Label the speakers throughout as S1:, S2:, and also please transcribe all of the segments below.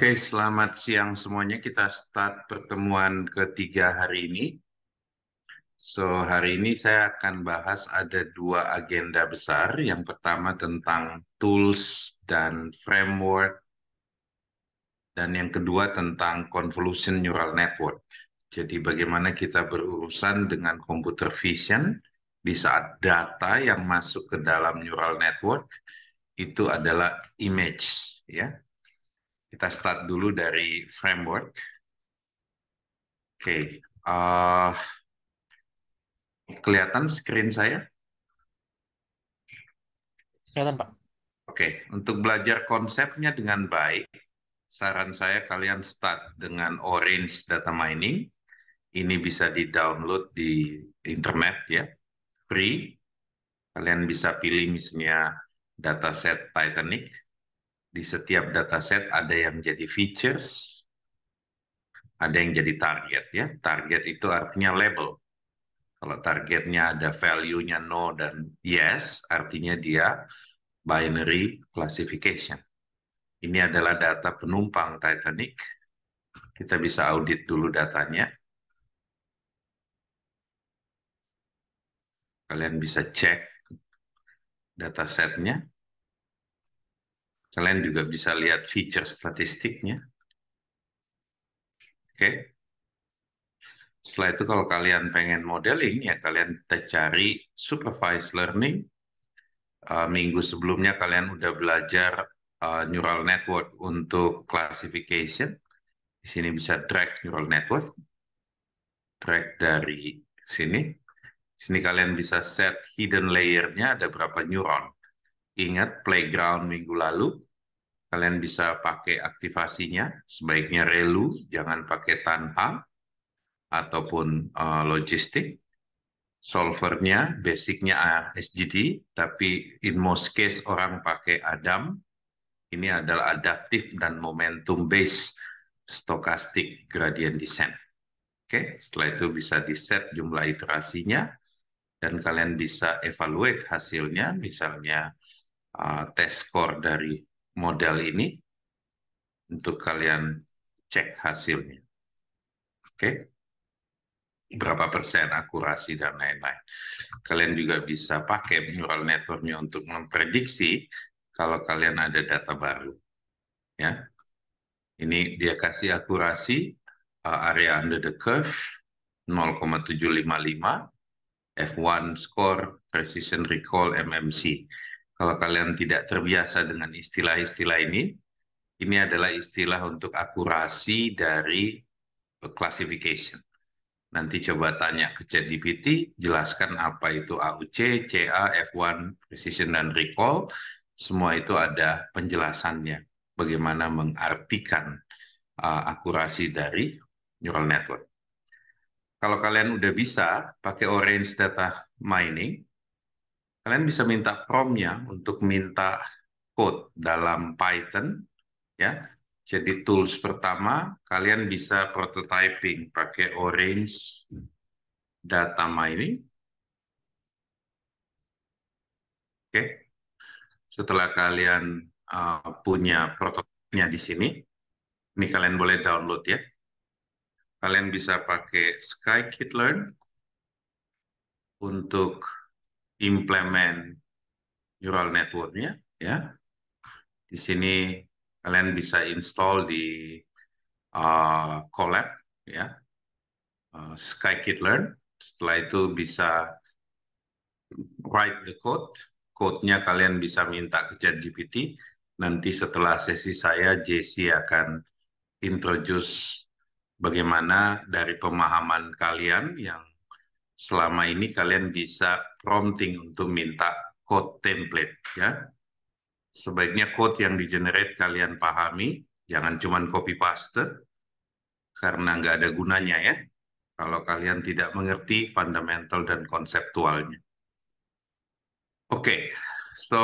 S1: Oke, selamat siang semuanya. Kita start pertemuan ketiga hari ini. Hari ini saya akan bahas ada dua agenda besar. Yang pertama tentang tools dan framework, dan yang kedua tentang convolution neural network. Jadi bagaimana kita berurusan dengan computer vision di saat data yang masuk ke dalam neural network itu adalah image, ya. Kita start dulu dari framework. Oke, kelihatan screen saya?
S2: Kelihatan, Pak.
S1: Oke, untuk belajar konsepnya dengan baik, saran saya kalian start dengan Orange Data Mining. Ini bisa di-download di internet ya, free. Kalian bisa pilih misalnya dataset Titanic. Di setiap dataset ada yang jadi features, ada yang jadi target ya. Target itu artinya label. Kalau targetnya ada value-nya no dan yes, artinya dia binary classification. Ini adalah data penumpang Titanic. Kita bisa audit dulu datanya. Kalian bisa cek datasetnya. Kalian juga bisa lihat feature statistiknya. Oke. Setelah itu kalau kalian pengen modeling, ya kalian kita cari supervised learning. Minggu sebelumnya kalian udah belajar neural network untuk classification. Di sini bisa drag neural network. Drag dari sini. Sini kalian bisa set hidden layer-nya ada berapa neuron. Ingat playground minggu lalu, kalian bisa pakai aktivasinya, sebaiknya relu, jangan pakai tanpa, ataupun logistik. Solvernya, basicnya SGD, tapi in most case orang pakai ADAM. Ini adalah adaptive dan momentum based stochastic gradient descent. Oke, setelah itu bisa di-set jumlah iterasinya, dan kalian bisa evaluate hasilnya, misalnya test score dari model ini, untuk kalian cek hasilnya. Oke, berapa persen akurasi dan lain-lain. Kalian juga bisa pakai neural network-nya untuk memprediksi kalau kalian ada data baru. Ya, ini dia kasih akurasi area under the curve 0,755, F1 score precision recall MMC. Kalau kalian tidak terbiasa dengan istilah-istilah ini adalah istilah untuk akurasi dari classification. Nanti coba tanya ke ChatGPT, jelaskan apa itu AUC, CA, F1, precision, dan recall. Semua itu ada penjelasannya, bagaimana mengartikan akurasi dari neural network. Kalau kalian udah bisa pakai Orange Data Mining, kalian bisa minta prompt-nya untuk minta code dalam Python, ya. Jadi tools pertama, kalian bisa prototyping pakai Orange Data Mining. Oke, setelah kalian punya prototipnya di sini, ini kalian boleh download ya. Kalian bisa pakai scikit-learn untuk implement neural network-nya ya. Di sini kalian bisa install di Colab ya, scikit-learn. Setelah itu bisa write the code. Code-nya kalian bisa minta ke ChatGPT. Nanti setelah sesi saya, JC akan introduce bagaimana dari pemahaman kalian yang selama ini kalian bisa prompting untuk minta code template ya. Sebaiknya code yang di-generate kalian pahami, jangan cuma copy paste karena nggak ada gunanya ya kalau kalian tidak mengerti fundamental dan konseptualnya. Oke, so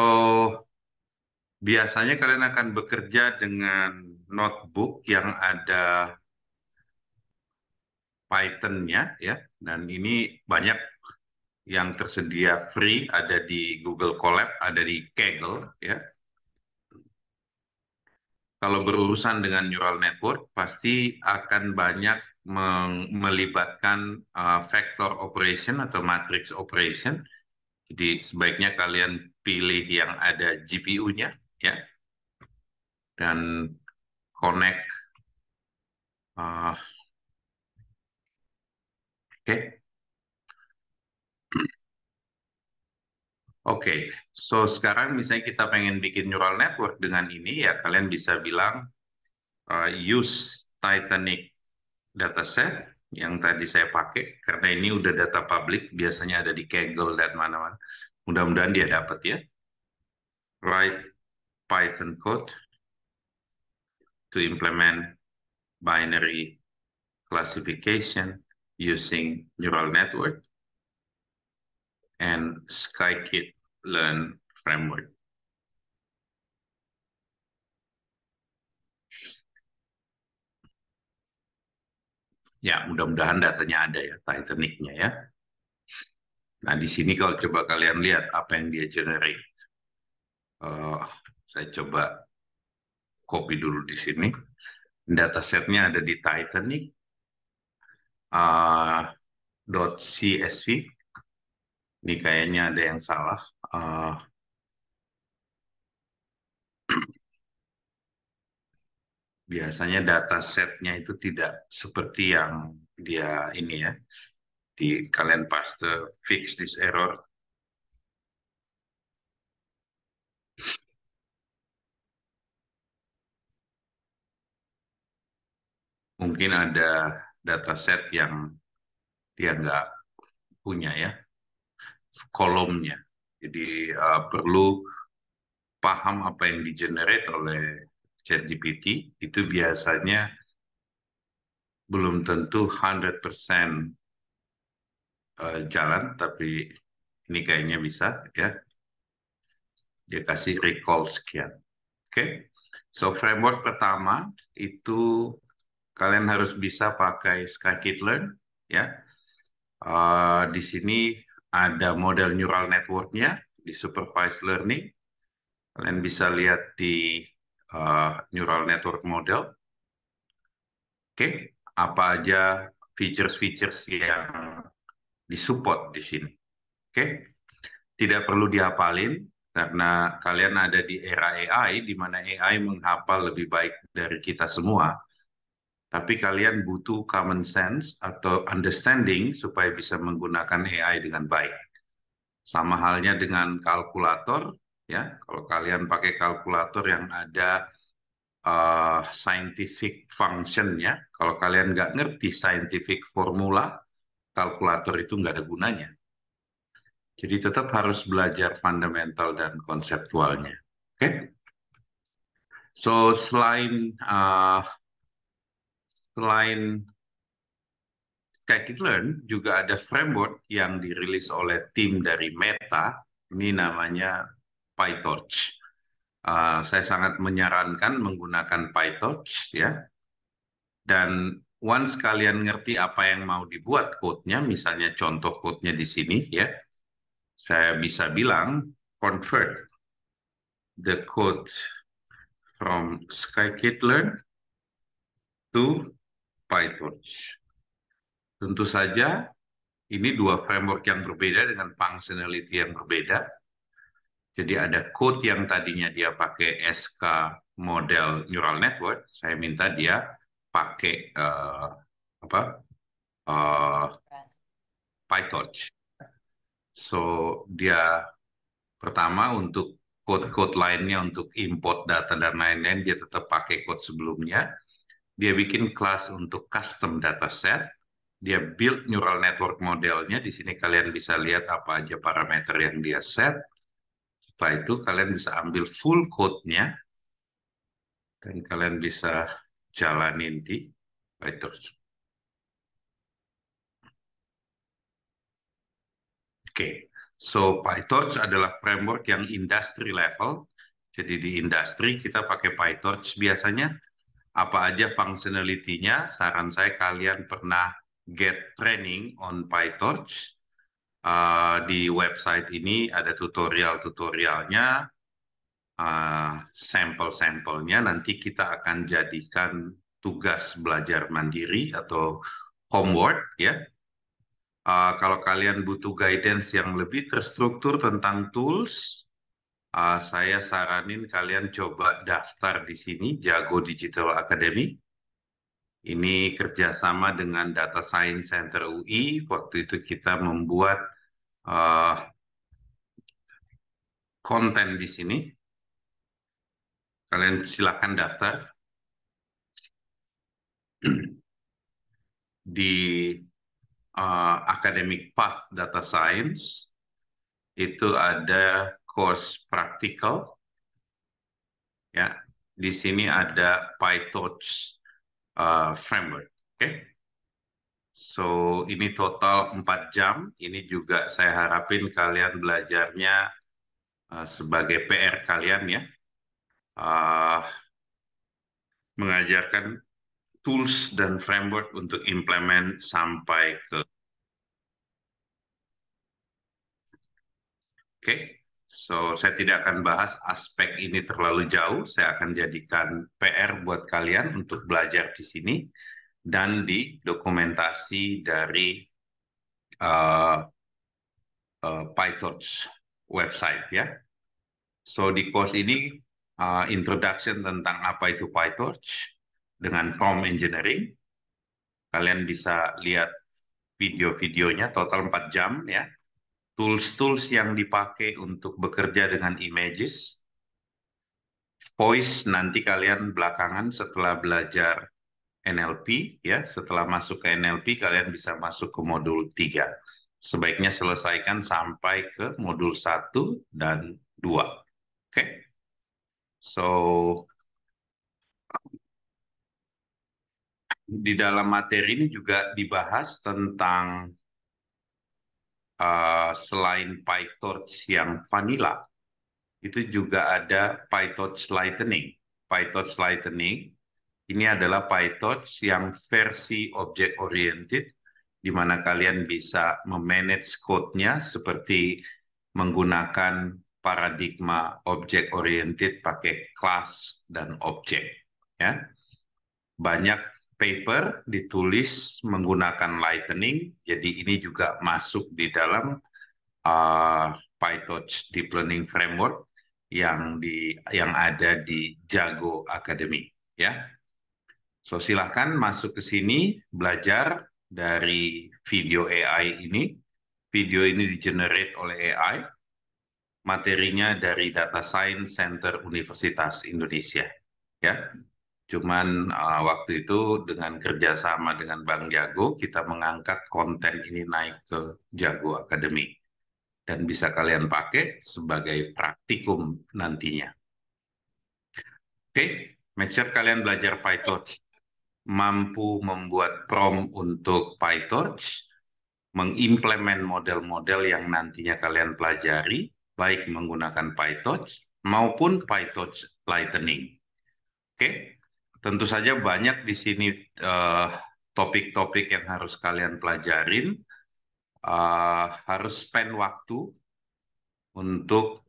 S1: biasanya kalian akan bekerja dengan notebook yang ada Python-nya ya, dan ini banyak yang tersedia free, ada di Google Colab, ada di Kaggle ya. Kalau berurusan dengan neural network, pasti akan banyak melibatkan vector operation atau matrix operation. Jadi sebaiknya kalian pilih yang ada GPU-nya, ya, dan connect. uh, Oke. Oke, so sekarang misalnya kita pengen bikin neural network dengan ini, ya kalian bisa bilang use Titanic dataset yang tadi saya pakai, karena ini udah data public, biasanya ada di Kaggle dan mana-mana. Mudah-mudahan dia dapat ya. Write Python code to implement binary classification using neural network and scikit-learn framework. Ya, mudah-mudahan datanya ada ya, Titanic-nya ya. Nah, di sini kalau coba kalian lihat apa yang dia generate. Eh, saya coba copy dulu di sini. Datasetnya ada di Titanic .csv. Ini kayaknya ada yang salah. Uh, Biasanya datasetnya itu tidak seperti yang dia ini ya. Di kalian paste fix this error. Mungkin ada dataset yang dia nggak punya ya, kolomnya. Jadi perlu paham apa yang di-generate oleh ChatGPT, itu biasanya belum tentu 100% jalan, tapi ini kayaknya bisa ya. Dia kasih recall sekian. Oke. So framework pertama itu kalian harus bisa pakai scikit-learn ya. Di sini ada model neural network-nya di supervised learning. Kalian bisa lihat di neural network model. Oke, apa aja features-features yang disupport di sini. Oke, tidak perlu dihafalin karena kalian ada di era AI di mana AI menghafal lebih baik dari kita semua. Tapi kalian butuh common sense atau understanding supaya bisa menggunakan AI dengan baik. Sama halnya dengan kalkulator, ya. Kalau kalian pakai kalkulator yang ada scientific function-nya, kalau kalian nggak ngerti scientific formula, kalkulator itu nggak ada gunanya. Jadi tetap harus belajar fundamental dan konseptualnya. Oke? Okay? So selain Scikit-learn juga ada framework yang dirilis oleh tim dari Meta. Ini namanya PyTorch. Saya sangat menyarankan menggunakan PyTorch ya. Dan once kalian ngerti apa yang mau dibuat code-nya, misalnya contoh code-nya di sini ya, saya bisa bilang convert the code from scikit-learn to PyTorch. Tentu saja ini dua framework yang berbeda dengan functionality yang berbeda. Jadi ada code yang tadinya dia pakai SK model neural network, saya minta dia pakai apa PyTorch. So dia pertama untuk code-code lainnya untuk import data dan lain-lain dia tetap pakai code sebelumnya. Dia bikin kelas untuk custom dataset. Dia build neural network modelnya. Di sini kalian bisa lihat apa aja parameter yang dia set. Setelah itu kalian bisa ambil full code-nya dan kalian bisa jalanin di PyTorch. Oke, so PyTorch adalah framework yang industry level. Jadi di industri kita pakai PyTorch biasanya. Apa aja functionality-nya, saran saya kalian pernah get training on PyTorch. Di website ini ada tutorial-tutorialnya. sampel-sampelnya nanti kita akan jadikan tugas belajar mandiri atau homework ya. Kalau kalian butuh guidance yang lebih terstruktur tentang tools, saya saranin kalian coba daftar di sini, Jago Digital Academy. Ini kerjasama dengan Data Science Center UI. Waktu itu kita membuat uh, konten di sini. Kalian silakan daftar di Academic Path Data Science. Itu ada course praktikal. Ya, di sini ada PyTorch framework. Oke. So, ini total 4 jam. Ini juga saya harapin kalian belajarnya sebagai PR kalian ya. Uh, mengajarkan tools dan framework untuk implement sampai ke Oke. So, saya tidak akan bahas aspek ini terlalu jauh. Saya akan jadikan PR buat kalian untuk belajar di sini dan di dokumentasi dari uh, PyTorch website ya. So di course ini introduction tentang apa itu PyTorch dengan prompt engineering. Kalian bisa lihat video-videonya total 4 jam ya. Tools-tools yang dipakai untuk bekerja dengan images. Voice nanti kalian belakangan setelah belajar NLP ya, setelah masuk ke NLP kalian bisa masuk ke modul 3. Sebaiknya selesaikan sampai ke modul 1 dan 2. Oke. So di dalam materi ini juga dibahas tentang selain PyTorch yang vanilla, itu juga ada PyTorch Lightning. PyTorch Lightning ini adalah PyTorch yang versi object oriented, di mana kalian bisa memanage code-nya seperti menggunakan paradigma object oriented pakai class dan object. Ya. Banyak paper ditulis menggunakan Lightning, jadi ini juga masuk di dalam PyTorch Deep Learning Framework yang ada di Jago Academy. Ya. So silahkan masuk ke sini, belajar dari video AI ini. Video ini di-generate oleh AI. Materinya dari Data Science Center Universitas Indonesia. Ya, cuman waktu itu dengan kerjasama dengan Bang Jago, kita mengangkat konten ini naik ke Jago Academy. Dan bisa kalian pakai sebagai praktikum nantinya. Oke, make sure kalian belajar PyTorch. Mampu membuat prompt untuk PyTorch, mengimplement model-model yang nantinya kalian pelajari, baik menggunakan PyTorch maupun PyTorch Lightning. Oke, tentu saja banyak di sini topik-topik yang harus kalian pelajarin. Harus spend waktu untuk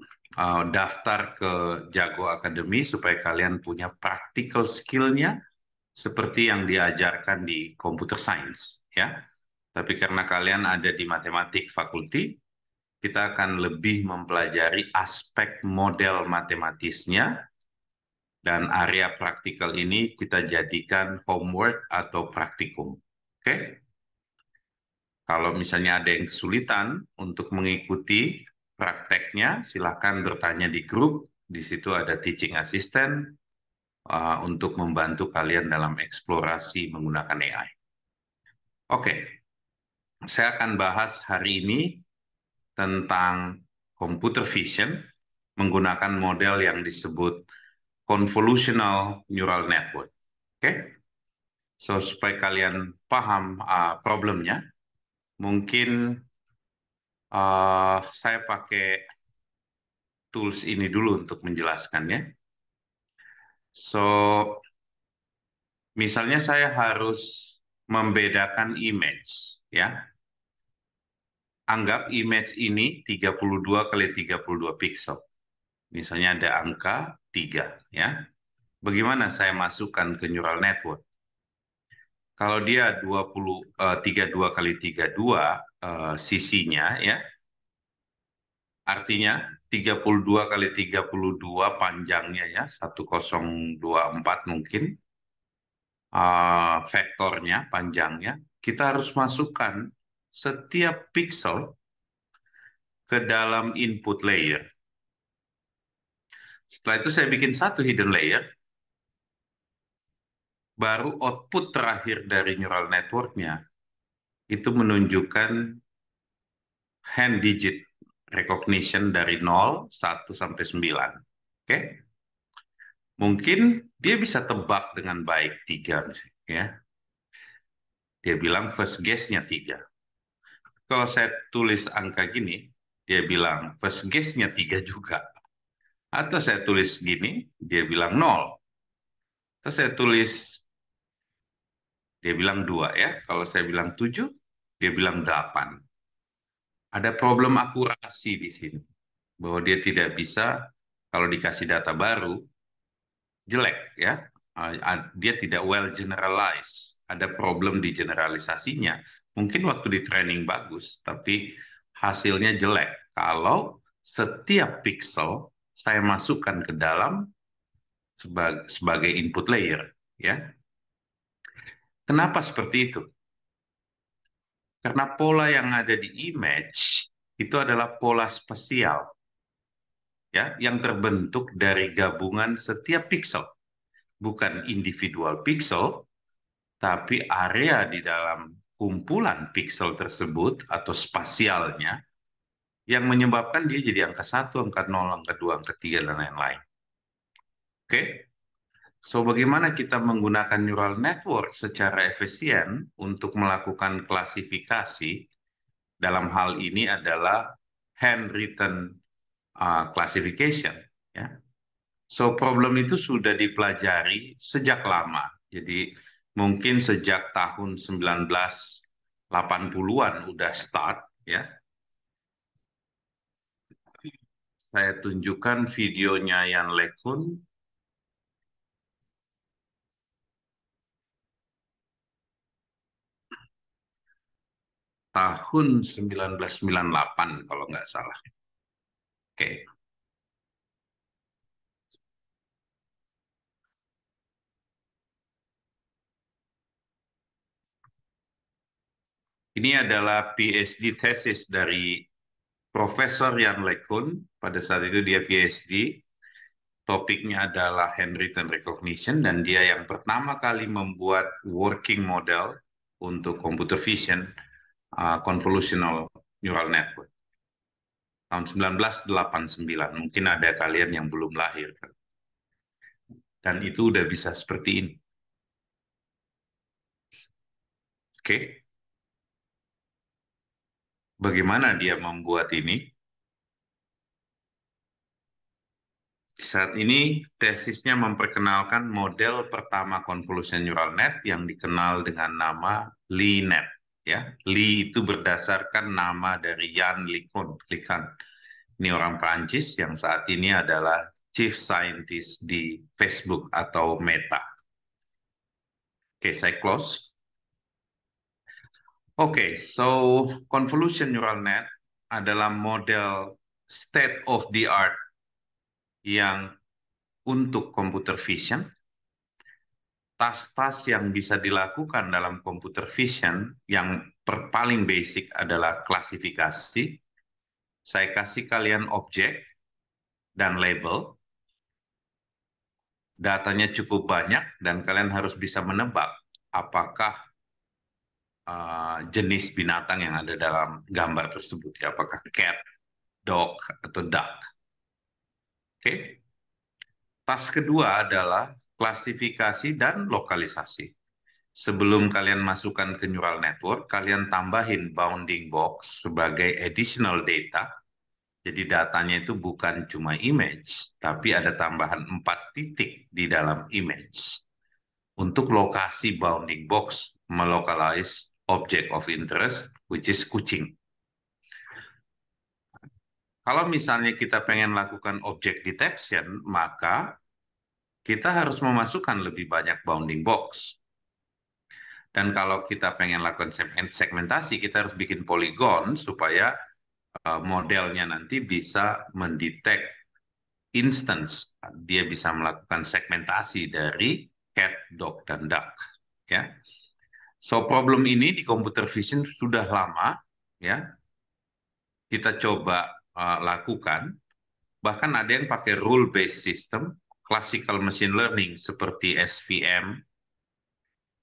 S1: daftar ke Jago Academy supaya kalian punya practical skill-nya seperti yang diajarkan di computer science, ya. Tapi karena kalian ada di matematik fakulti, kita akan lebih mempelajari aspek model matematisnya, dan area praktikal ini kita jadikan homework atau praktikum. Oke? Kalau misalnya ada yang kesulitan untuk mengikuti prakteknya, silahkan bertanya di grup. Di situ ada teaching assistant untuk membantu kalian dalam eksplorasi menggunakan AI. Oke, saya akan bahas hari ini tentang computer vision menggunakan model yang disebut convolutional neural network. Oke, so supaya kalian paham problemnya, mungkin saya pakai tools ini dulu untuk menjelaskannya. So, misalnya saya harus membedakan image, ya. Anggap image ini 32 kali 32 pixel. Misalnya ada angka 3, ya. Bagaimana saya masukkan ke neural network? Kalau dia 32 kali 32 sisinya, ya, artinya 32 kali 32 panjangnya, ya, 1024 mungkin, vektornya, panjangnya, kita harus masukkan setiap pixel ke dalam input layer. Setelah itu saya bikin satu hidden layer, baru output terakhir dari neural networknya itu menunjukkan hand digit recognition dari 0, 1, sampai 9. Oke? Mungkin dia bisa tebak dengan baik 3, ya. Dia bilang first guess-nya 3. Kalau saya tulis angka gini, dia bilang first guess-nya 3 juga. Atau saya tulis gini, dia bilang 0. Atau saya tulis, dia bilang 2, ya. Kalau saya bilang 7, dia bilang 8. Ada problem akurasi di sini. Bahwa dia tidak bisa, kalau dikasih data baru, jelek, ya. Dia tidak well generalized. Ada problem di generalisasinya. Mungkin waktu di training bagus, tapi hasilnya jelek. Kalau setiap pixel saya masukkan ke dalam sebagai input layer, ya. Kenapa seperti itu? Karena pola yang ada di image itu adalah pola spasial, ya, yang terbentuk dari gabungan setiap pixel, bukan individual pixel, tapi area di dalam kumpulan pixel tersebut atau spasialnya yang menyebabkan dia jadi angka 1, angka 0, angka 2, angka 3, dan lain-lain. Oke? So, bagaimana kita menggunakan neural network secara efisien untuk melakukan klasifikasi dalam hal ini adalah handwritten classification, ya. So, problem itu sudah dipelajari sejak lama. Jadi, mungkin sejak tahun 1980-an udah start, ya. Saya tunjukkan videonya Yan LeCun. Tahun 1998 kalau nggak salah. Oke. Ini adalah PhD thesis dari Profesor Yan LeCun. Pada saat itu dia PhD. Topiknya adalah handwritten recognition, dan dia yang pertama kali membuat working model untuk computer vision convolutional neural network. Tahun 1989, mungkin ada kalian yang belum lahir. Dan itu udah bisa seperti ini. Oke, bagaimana dia membuat ini? Saat ini tesisnya memperkenalkan model pertama convolution neural net yang dikenal dengan nama LeNet. Ya, Lee itu berdasarkan nama dari Yan LeCun. Ini orang Prancis yang saat ini adalah Chief Scientist di Facebook atau Meta. Oke, saya close. Oke, so convolution neural net adalah model state of the art yang untuk computer vision. Tas-tas yang bisa dilakukan dalam computer vision yang paling basic adalah klasifikasi. Saya kasih kalian objek dan label. Datanya cukup banyak dan kalian harus bisa menebak apakah jenis binatang yang ada dalam gambar tersebut, ya, apakah cat, dog, atau duck. Oke. Tas kedua adalah klasifikasi dan lokalisasi. Sebelum kalian masukkan ke neural network, kalian tambahin bounding box sebagai additional data. Jadi datanya itu bukan cuma image, tapi ada tambahan 4 titik di dalam image. Untuk lokasi bounding box, melokalize object of interest, which is kucing. Kalau misalnya kita pengen lakukan object detection, maka kita harus memasukkan lebih banyak bounding box. Dan kalau kita pengen lakukan segmentasi, kita harus bikin poligon supaya modelnya nanti bisa mendetek instance. Dia bisa melakukan segmentasi dari cat, dog, dan duck. Ya. So problem ini di computer vision sudah lama, ya kita coba lakukan. Bahkan ada yang pakai rule-based system, classical machine learning seperti SVM.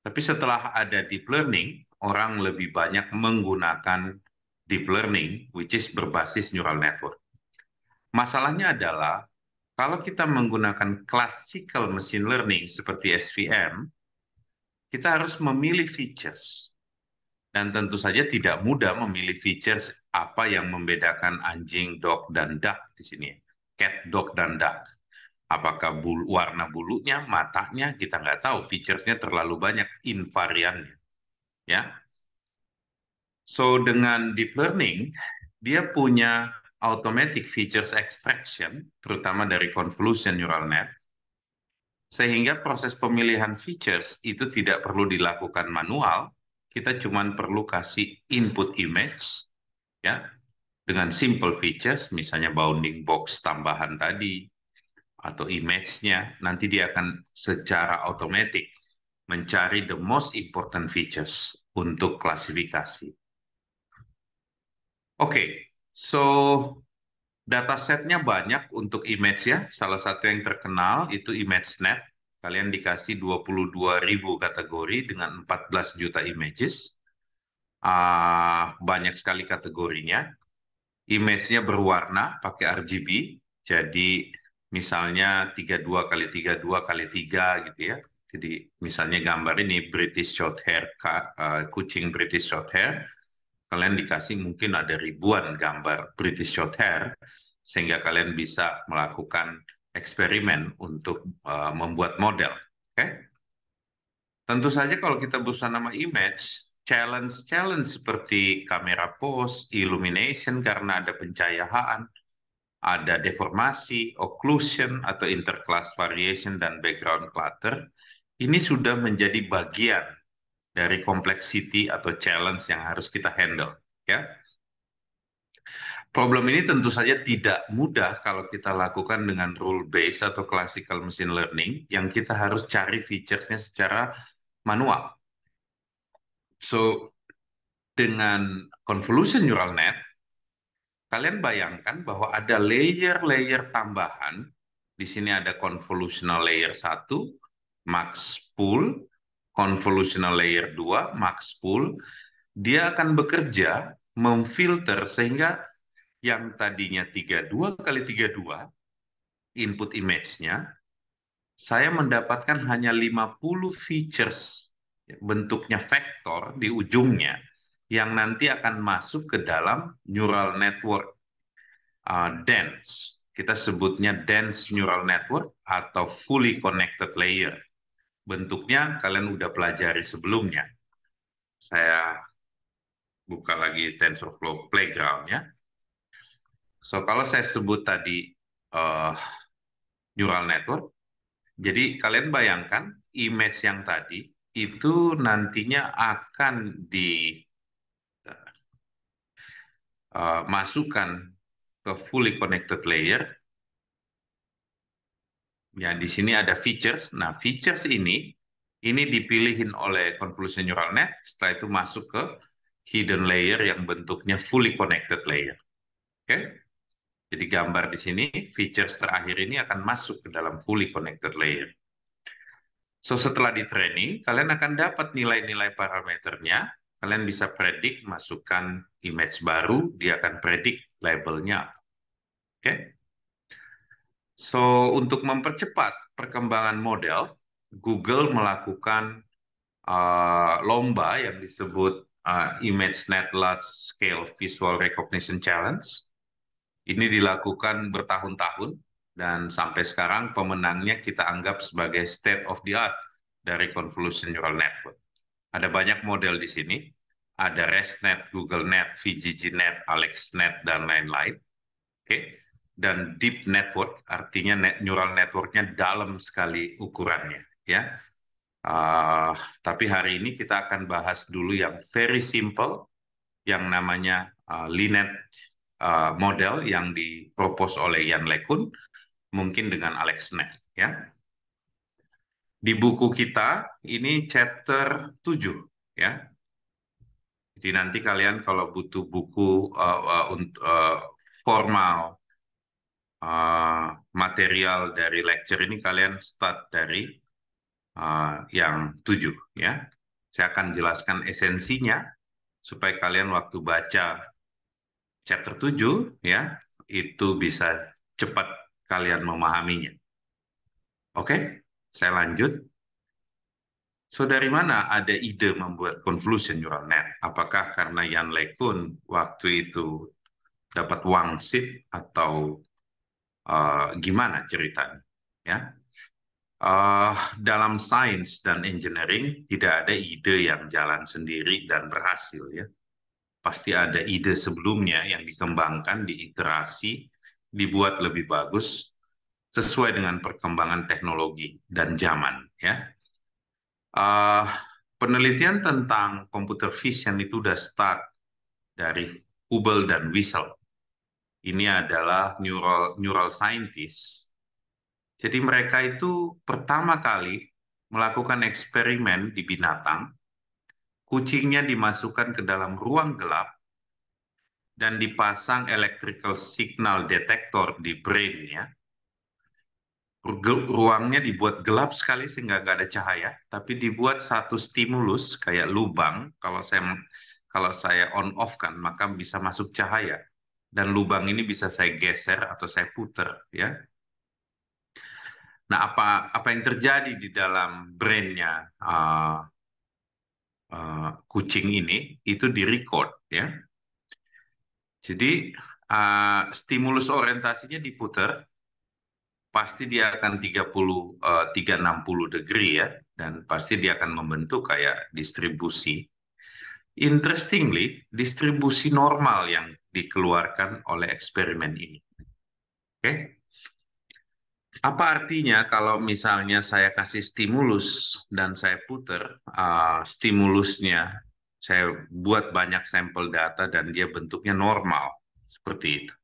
S1: Tapi setelah ada deep learning, orang lebih banyak menggunakan deep learning, which is berbasis neural network. Masalahnya adalah, kalau kita menggunakan classical machine learning seperti SVM, kita harus memilih features. Dan tentu saja tidak mudah memilih features apa yang membedakan anjing, dog, dan duck di sini. Cat, dog, dan duck. Apakah warna bulunya, matanya, kita nggak tahu. Features-nya terlalu banyak, invariannya. Ya. So, dengan deep learning, dia punya automatic features extraction, terutama dari convolution neural net, sehingga proses pemilihan features itu tidak perlu dilakukan manual, kita cuma perlu kasih input image, ya, dengan simple features, misalnya bounding box tambahan tadi, atau image-nya, nanti dia akan secara otomatis mencari the most important features untuk klasifikasi. Oke, so datasetnya banyak untuk image ya. Salah satu yang terkenal itu ImageNet. Kalian dikasih 22.000 kategori dengan 14 juta images. Banyak sekali kategorinya. Image-nya berwarna pakai RGB. Jadi misalnya 32 kali 32 kali 3 gitu ya. Jadi misalnya gambar ini British Shorthair, kucing British Shorthair. Kalian dikasih mungkin ada ribuan gambar British Shorthair, sehingga kalian bisa melakukan eksperimen untuk membuat model. Okay? Tentu saja kalau kita berusaha nama image, challenge seperti kamera pose, illumination karena ada pencahayaan, ada deformasi, occlusion, atau interclass variation, dan background clutter, ini sudah menjadi bagian dari complexity atau challenge yang harus kita handle. Ya. Problem ini tentu saja tidak mudah kalau kita lakukan dengan rule based atau classical machine learning, yang kita harus cari features-nya secara manual. So, dengan convolution neural net, kalian bayangkan bahwa ada layer-layer tambahan. Di sini ada convolutional layer 1, max pool, convolutional layer 2, max pool. Dia akan bekerja memfilter sehingga yang tadinya 32 kali 32 input image-nya, saya mendapatkan hanya 50 features bentuknya vektor di ujungnya yang nanti akan masuk ke dalam neural network dense. Kita sebutnya dense neural network atau fully connected layer. Bentuknya kalian udah pelajari sebelumnya. Saya buka lagi TensorFlow Playground ya. So kalau saya sebut tadi neural network, jadi kalian bayangkan image yang tadi itu nantinya akan dimasukkan ke fully connected layer. Ya, di sini ada features. Nah, features ini dipilihin oleh convolution neural net, setelah itu masuk ke hidden layer yang bentuknya fully connected layer. Oke? Jadi gambar di sini, features terakhir ini akan masuk ke dalam fully connected layer. So, setelah di training, kalian akan dapat nilai-nilai parameternya. Kalian bisa predik, masukkan image baru, dia akan predik labelnya. Oke? So, untuk mempercepat perkembangan model, Google melakukan lomba yang disebut ImageNet Large Scale Visual Recognition Challenge. Ini dilakukan bertahun-tahun, dan sampai sekarang pemenangnya kita anggap sebagai state of the art dari convolution neural network. Ada banyak model di sini, ada ResNet, GoogleNet, VGGNet, AlexNet, dan lain-lain. Dan deep network artinya neural networknya dalam sekali ukurannya, ya. Tapi hari ini kita akan bahas dulu yang very simple, yang namanya Linet model yang dipropos oleh Yann LeCun, mungkin dengan AlexNet, ya. Di buku kita ini chapter 7, ya. Jadi nanti kalian kalau butuh buku formal material dari lecture ini, kalian start dari yang 7, ya. Saya akan jelaskan esensinya supaya kalian waktu baca chapter 7, ya, itu bisa cepat kalian memahaminya. Oke, saya lanjut. So, dari mana ada ide membuat convolution neural net? Apakah karena Yann LeCun waktu itu dapat wangsit atau gimana ceritanya? Ya, dalam sains dan engineering tidak ada ide yang jalan sendiri dan berhasil, ya. Pasti ada ide sebelumnya yang dikembangkan, diiterasi, dibuat lebih bagus sesuai dengan perkembangan teknologi dan zaman, ya. Uh, Penelitian tentang computer vision itu udah start dari Hubble dan Wiesel. Ini adalah neural scientist. Jadi mereka itu pertama kali melakukan eksperimen di binatang, kucingnya dimasukkan ke dalam ruang gelap dan dipasang electrical signal detector di brain-nya. Ruangnya dibuat gelap sekali sehingga nggak ada cahaya, tapi dibuat satu stimulus kayak lubang. Kalau saya on off kan, maka bisa masuk cahaya. Dan lubang ini bisa saya geser atau saya puter, ya. Nah, apa yang terjadi di dalam brainnya kucing ini itu direcord, ya. Jadi stimulus orientasinya diputer, pasti dia akan 360 degree, ya, dan pasti dia akan membentuk kayak distribusi. Interestingly, distribusi normal yang dikeluarkan oleh eksperimen ini. Oke? Apa artinya kalau misalnya saya kasih stimulus dan saya puter stimulusnya, saya buat banyak sampel data dan dia bentuknya normal seperti itu.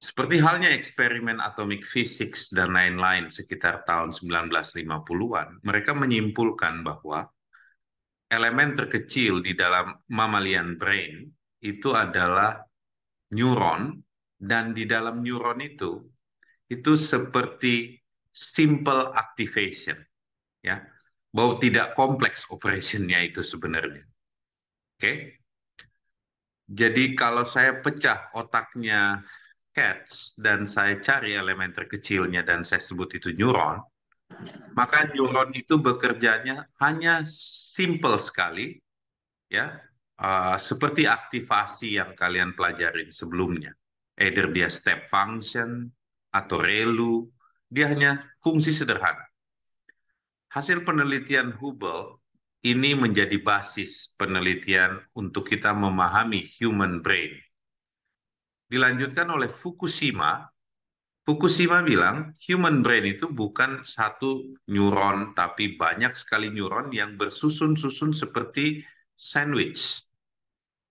S1: Seperti halnya eksperimen atomic physics dan lain-lain sekitar tahun 1950-an, mereka menyimpulkan bahwa elemen terkecil di dalam mammalian brain itu adalah neuron, dan di dalam neuron itu seperti simple activation, ya, bahwa tidak kompleks operationnya itu sebenarnya. Oke, jadi kalau saya pecah otaknya cats dan saya cari elemen terkecilnya dan saya sebut itu neuron, maka neuron itu bekerjanya hanya simple sekali, ya, seperti aktivasi yang kalian pelajarin sebelumnya. Either dia step function atau ReLU, dia hanya fungsi sederhana. Hasil penelitian Hubble ini menjadi basis penelitian untuk kita memahami human brain. Dilanjutkan oleh Fukushima. Fukushima bilang human brain itu bukan satu neuron, tapi banyak sekali neuron yang bersusun-susun seperti sandwich,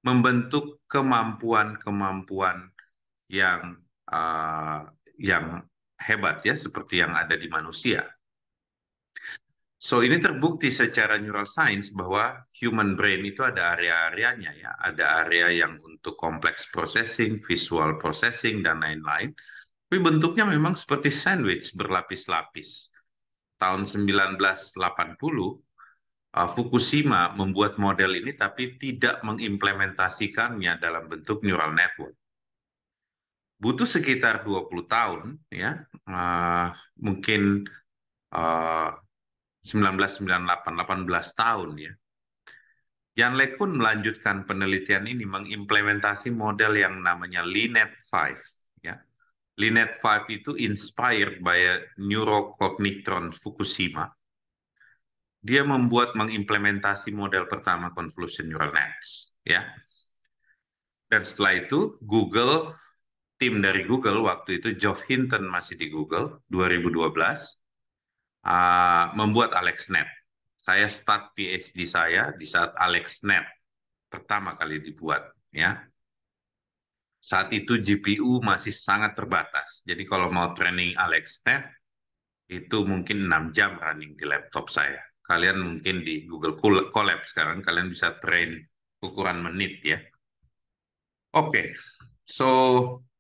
S1: membentuk kemampuan-kemampuan yang uh, yang hebat, ya, seperti yang ada di manusia. So, ini terbukti secara neural science bahwa human brain itu ada area-areanya, ya. Ada area yang untuk complex processing, visual processing, dan lain-lain. Tapi bentuknya memang seperti sandwich berlapis-lapis. Tahun 1980, Fukushima membuat model ini tapi tidak mengimplementasikannya dalam bentuk neural network. Butuh sekitar 20 tahun, ya. Mungkin 1998, 18 tahun, ya. Yann LeCun melanjutkan penelitian ini mengimplementasi model yang namanya Linet 5, ya. Linet 5 itu inspired by a neurocognitron Fukushima. Dia mengimplementasi model pertama convolution neural nets, ya. Dan setelah itu tim dari Google waktu itu Geoff Hinton masih di Google 2012 membuat AlexNet. Saya start PhD saya di saat AlexNet pertama kali dibuat, ya. Saat itu GPU masih sangat terbatas. Jadi kalau mau training AlexNet itu mungkin 6 jam running di laptop saya. Kalian mungkin di Google Colab sekarang kalian bisa train ukuran menit, ya. Oke, so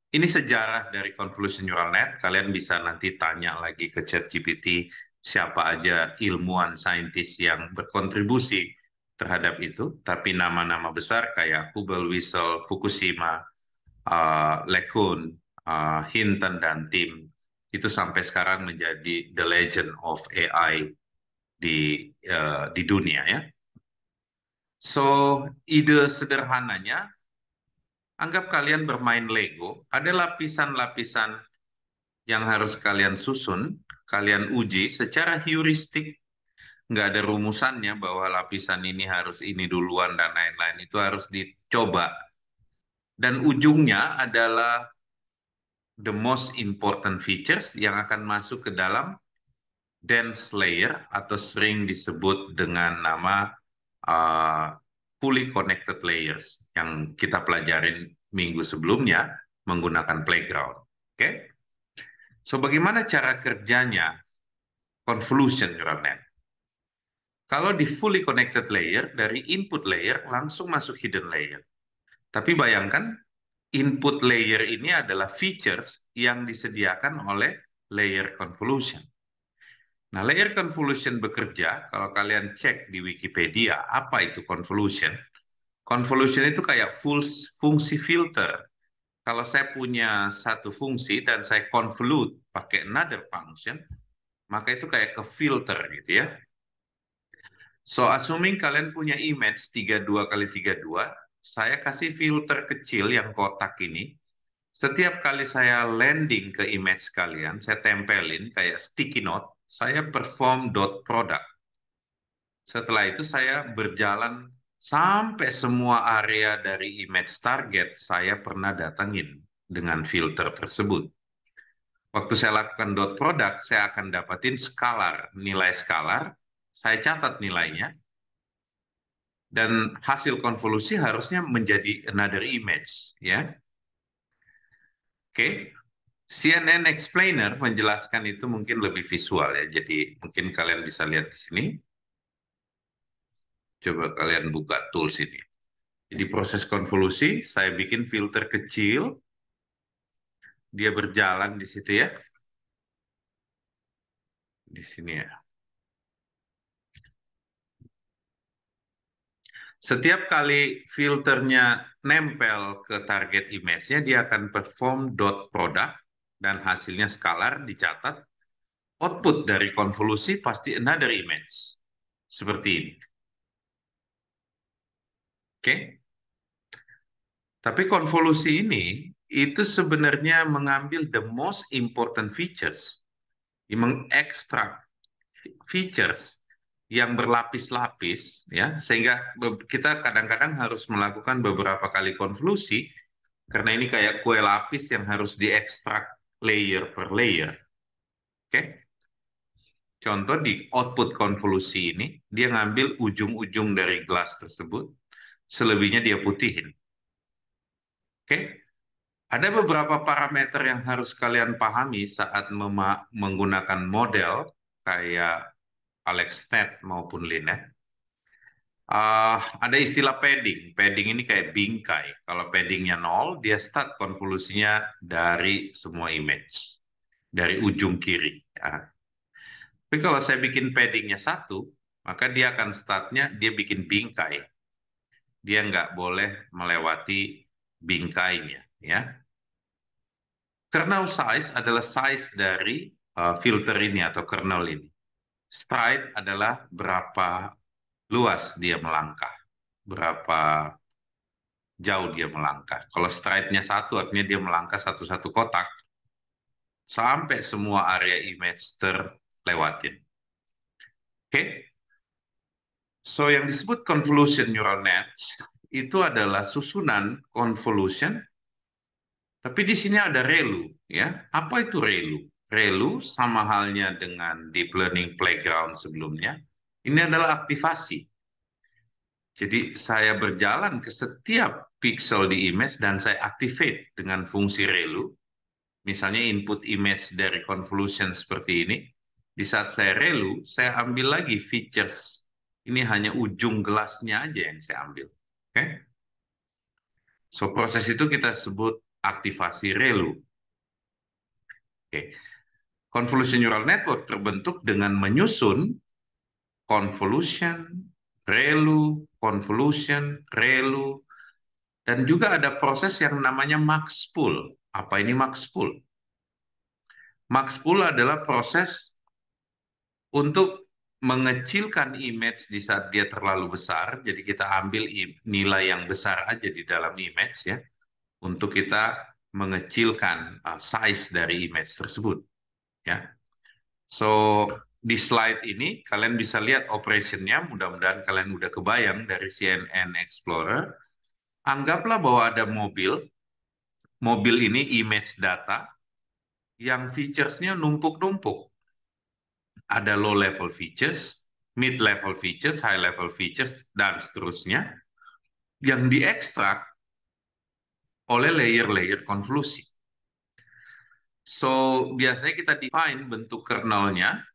S1: ini sejarah dari convolution neural net. Kalian bisa nanti tanya lagi ke ChatGPT siapa aja ilmuwan saintis yang berkontribusi terhadap itu. Tapi nama-nama besar kayak Hubble, Wiesel, Fukushima, LeCun, Hinton dan tim itu sampai sekarang menjadi the legend of AI di dunia, ya. So ide sederhananya, anggap kalian bermain Lego, ada lapisan-lapisan yang harus kalian susun, kalian uji secara heuristik, nggak ada rumusannya bahwa lapisan ini harus ini duluan dan lain-lain, itu harus dicoba. Dan ujungnya adalah the most important features yang akan masuk ke dalam dense layer atau sering disebut dengan nama uh, fully connected layers yang kita pelajarin minggu sebelumnya menggunakan playground. Oke, okay? So bagaimana cara kerjanya convolution neural net? Kalau di fully connected layer, dari input layer langsung masuk hidden layer. Tapi bayangkan, input layer ini adalah features yang disediakan oleh layer convolution. Nah, layer convolution bekerja, kalau kalian cek di Wikipedia, apa itu convolution? Convolution itu kayak fungsi filter. Kalau saya punya satu fungsi dan saya convolute pakai another function, maka itu kayak ke filter gitu, ya. So, assuming kalian punya image 32 kali 32, saya kasih filter kecil yang kotak ini. Setiap kali saya landing ke image kalian, saya tempelin kayak sticky note, saya perform dot product. Setelah itu saya berjalan sampai semua area dari image target saya pernah datangin dengan filter tersebut. Waktu saya lakukan dot product, saya akan dapatin skalar, nilai skalar, saya catat nilainya, dan hasil konvolusi harusnya menjadi another image, ya. Oke, CNN Explainer menjelaskan itu mungkin lebih visual, ya. Jadi mungkin kalian bisa lihat di sini. Coba kalian buka tools ini. Jadi proses konvolusi, saya bikin filter kecil, dia berjalan di situ, ya. Di sini, ya. Setiap kali filternya nempel ke target image-nya, dia akan perform dot product, dan hasilnya skalar dicatat. Output dari konvolusi pasti another image. Seperti ini. Oke? Tapi konvolusi ini, itu sebenarnya mengambil the most important features. Mengekstrak features yang berlapis-lapis, ya, sehingga kita kadang-kadang harus melakukan beberapa kali konvolusi karena ini kayak kue lapis yang harus diekstrak layer per layer. Oke? Contoh di output konvolusi ini, dia ngambil ujung-ujung dari gelas tersebut, selebihnya dia putihin. Oke? Ada beberapa parameter yang harus kalian pahami saat menggunakan model kayak AlexNet maupun LeNet. Ada istilah padding. Padding ini kayak bingkai. Kalau paddingnya 0, dia start konvolusinya dari semua image. Dari ujung kiri. Ya. Tapi kalau saya bikin paddingnya 1, maka dia akan startnya, dia bikin bingkai. Dia nggak boleh melewati bingkainya. Ya. Kernel size adalah size dari filter ini atau kernel ini. Stride adalah berapa luas dia melangkah. Berapa jauh dia melangkah. Kalau stride-nya 1, artinya dia melangkah satu-satu kotak sampai semua area image terlewatin. Oke? So, yang disebut convolution neural nets itu adalah susunan convolution, tapi di sini ada ReLU, ya. Apa itu ReLU? ReLU sama halnya dengan Deep Learning Playground sebelumnya. Ini adalah aktivasi. Jadi saya berjalan ke setiap pixel di image dan saya activate dengan fungsi ReLU. Misalnya input image dari convolution seperti ini. Di saat saya ReLU, saya ambil lagi features. Ini hanya ujung gelasnya aja yang saya ambil. Oke? So, proses itu kita sebut aktivasi ReLU. Oke. Convolution neural network terbentuk dengan menyusun convolution, ReLU, convolution, ReLU, dan juga ada proses yang namanya max-pool. Apa ini max-pool? Max-pool adalah proses untuk mengecilkan image di saat dia terlalu besar. Jadi kita ambil nilai yang besar aja di dalam image ya, untuk kita mengecilkan size dari image tersebut. Ya, so di slide ini kalian bisa lihat operationnya. Mudah-mudahan kalian udah kebayang dari CNN Explorer. Anggaplah bahwa ada mobil. Mobil ini image data yang features-nya numpuk-numpuk. Ada low level features, mid level features, high level features, dan seterusnya yang diekstrak oleh layer-layer konvolusi. So, biasanya kita define bentuk kernelnya,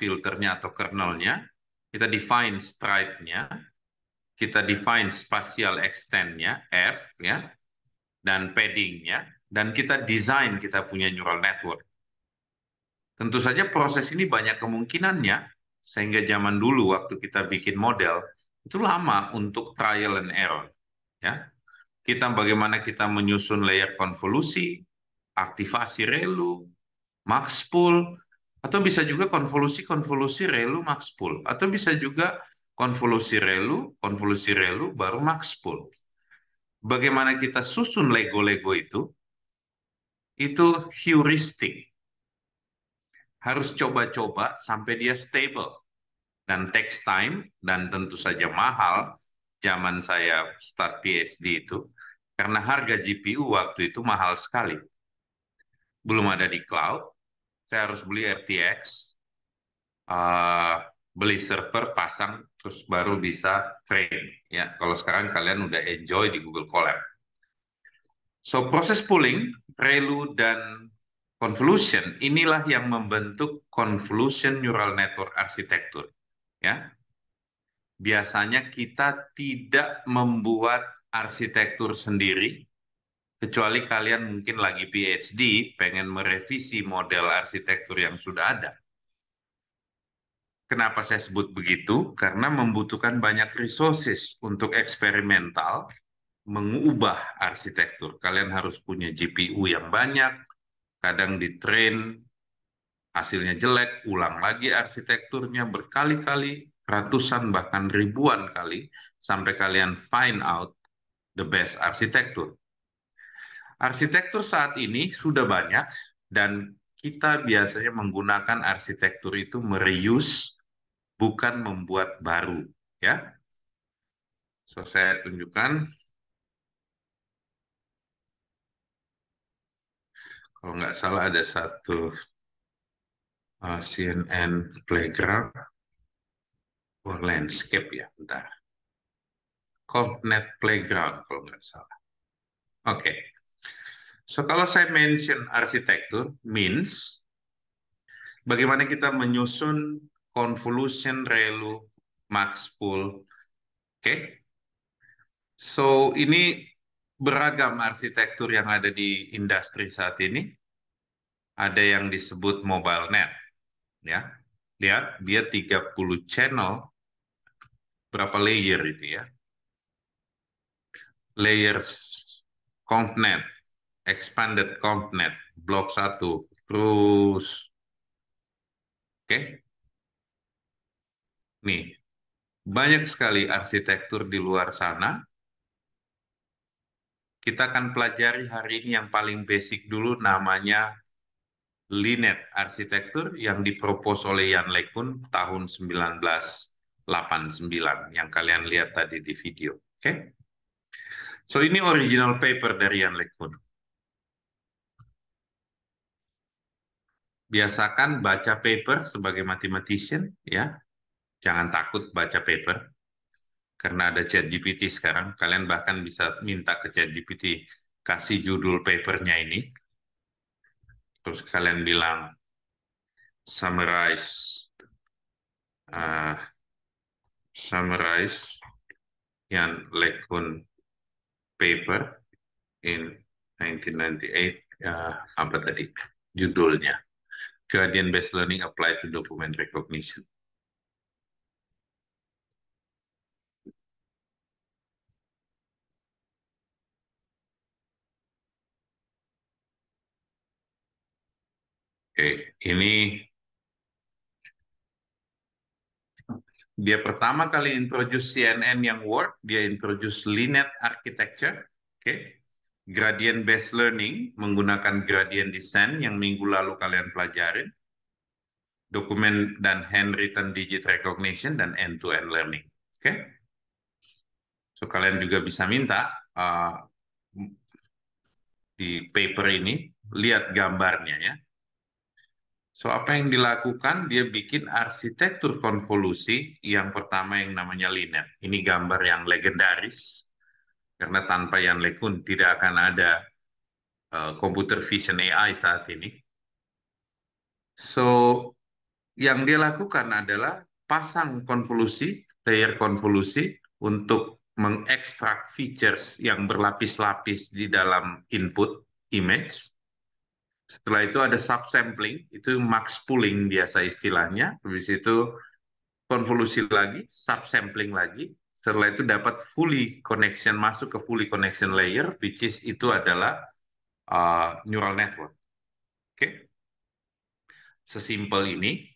S1: filternya atau kernelnya, kita define stripe-nya, kita define spatial extent-nya, F, ya, dan padding-nya, dan kita desain kita punya neural network. Tentu saja proses ini banyak kemungkinannya, sehingga zaman dulu waktu kita bikin model, itu lama untuk trial and error. Ya. Bagaimana kita menyusun layer konvolusi, aktivasi ReLU, max-pool, atau bisa juga konvolusi ReLU, max-pool, atau bisa juga konvolusi ReLU, baru max-pool. Bagaimana kita susun Lego-Lego itu heuristik. Harus coba-coba sampai dia stable. Dan takes time, dan tentu saja mahal. Zaman saya start PhD itu, karena harga GPU waktu itu mahal sekali. Belum ada di cloud, saya harus beli RTX, uh, beli server, pasang, terus baru bisa train. Ya, kalau sekarang kalian udah enjoy di Google Colab. So, proses pooling, ReLU, dan convolution, inilah yang membentuk convolution neural network architecture. Ya, biasanya kita tidak membuat arsitektur sendiri, kecuali kalian mungkin lagi PhD, pengen merevisi model arsitektur yang sudah ada. Kenapa saya sebut begitu? Karena membutuhkan banyak resources untuk eksperimental, mengubah arsitektur. Kalian harus punya GPU yang banyak, kadang di-train, hasilnya jelek, ulang lagi arsitekturnya berkali-kali, ratusan bahkan ribuan kali, sampai kalian find out the best arsitektur. Arsitektur saat ini sudah banyak, dan kita biasanya menggunakan arsitektur itu mereuse, bukan membuat baru. Ya, so saya tunjukkan, kalau nggak salah ada satu CNN Playground or Landscape ya, bentar. CompNet Playground kalau nggak salah. Oke. Okay. So, kalau saya mention arsitektur, means bagaimana kita menyusun convolution ReLU, max-pool. Oke. Okay. So, ini beragam arsitektur yang ada di industri saat ini. Ada yang disebut mobile net. Ya. Lihat, dia 30 channel, berapa layer itu ya. Layers CompNet, expanded CompNet, blok 1, terus, oke. Nih, banyak sekali arsitektur di luar sana. Kita akan pelajari hari ini yang paling basic dulu, namanya Linet arsitektur yang dipropos oleh Jan LeCun tahun 1989 yang kalian lihat tadi di video. Oke? So ini original paper dari Ian LeCun. Biasakan baca paper sebagai mathematician, ya. Jangan takut baca paper, karena ada ChatGPT sekarang. Kalian bahkan bisa minta ke ChatGPT, kasih judul papernya ini, terus kalian bilang, summarize, uh, summarize Ian LeCun paper in 1998, apa tadi judulnya? Gradient-based learning applied to document recognition. Oke, ini dia pertama kali introduce CNN yang Word, dia introduce Linear Architecture, oke. Gradient based learning menggunakan gradient descent yang minggu lalu kalian pelajarin, dokumen dan handwritten digit recognition dan end-to-end learning, oke. So kalian juga bisa minta di paper ini lihat gambarnya ya. So, apa yang dilakukan? Dia bikin arsitektur konvolusi yang pertama yang namanya linear. Ini gambar yang legendaris, karena tanpa Ian LeCun tidak akan ada computer vision AI saat ini. So, yang dia lakukan adalah pasang konvolusi, layer konvolusi, untuk mengekstrak features yang berlapis-lapis di dalam input image. Setelah itu ada subsampling, itu max pooling biasa istilahnya. Habis itu konvolusi lagi, subsampling lagi. Setelah itu dapat fully connection, masuk ke fully connection layer, which is itu adalah neural network. Oke, sesimpel ini.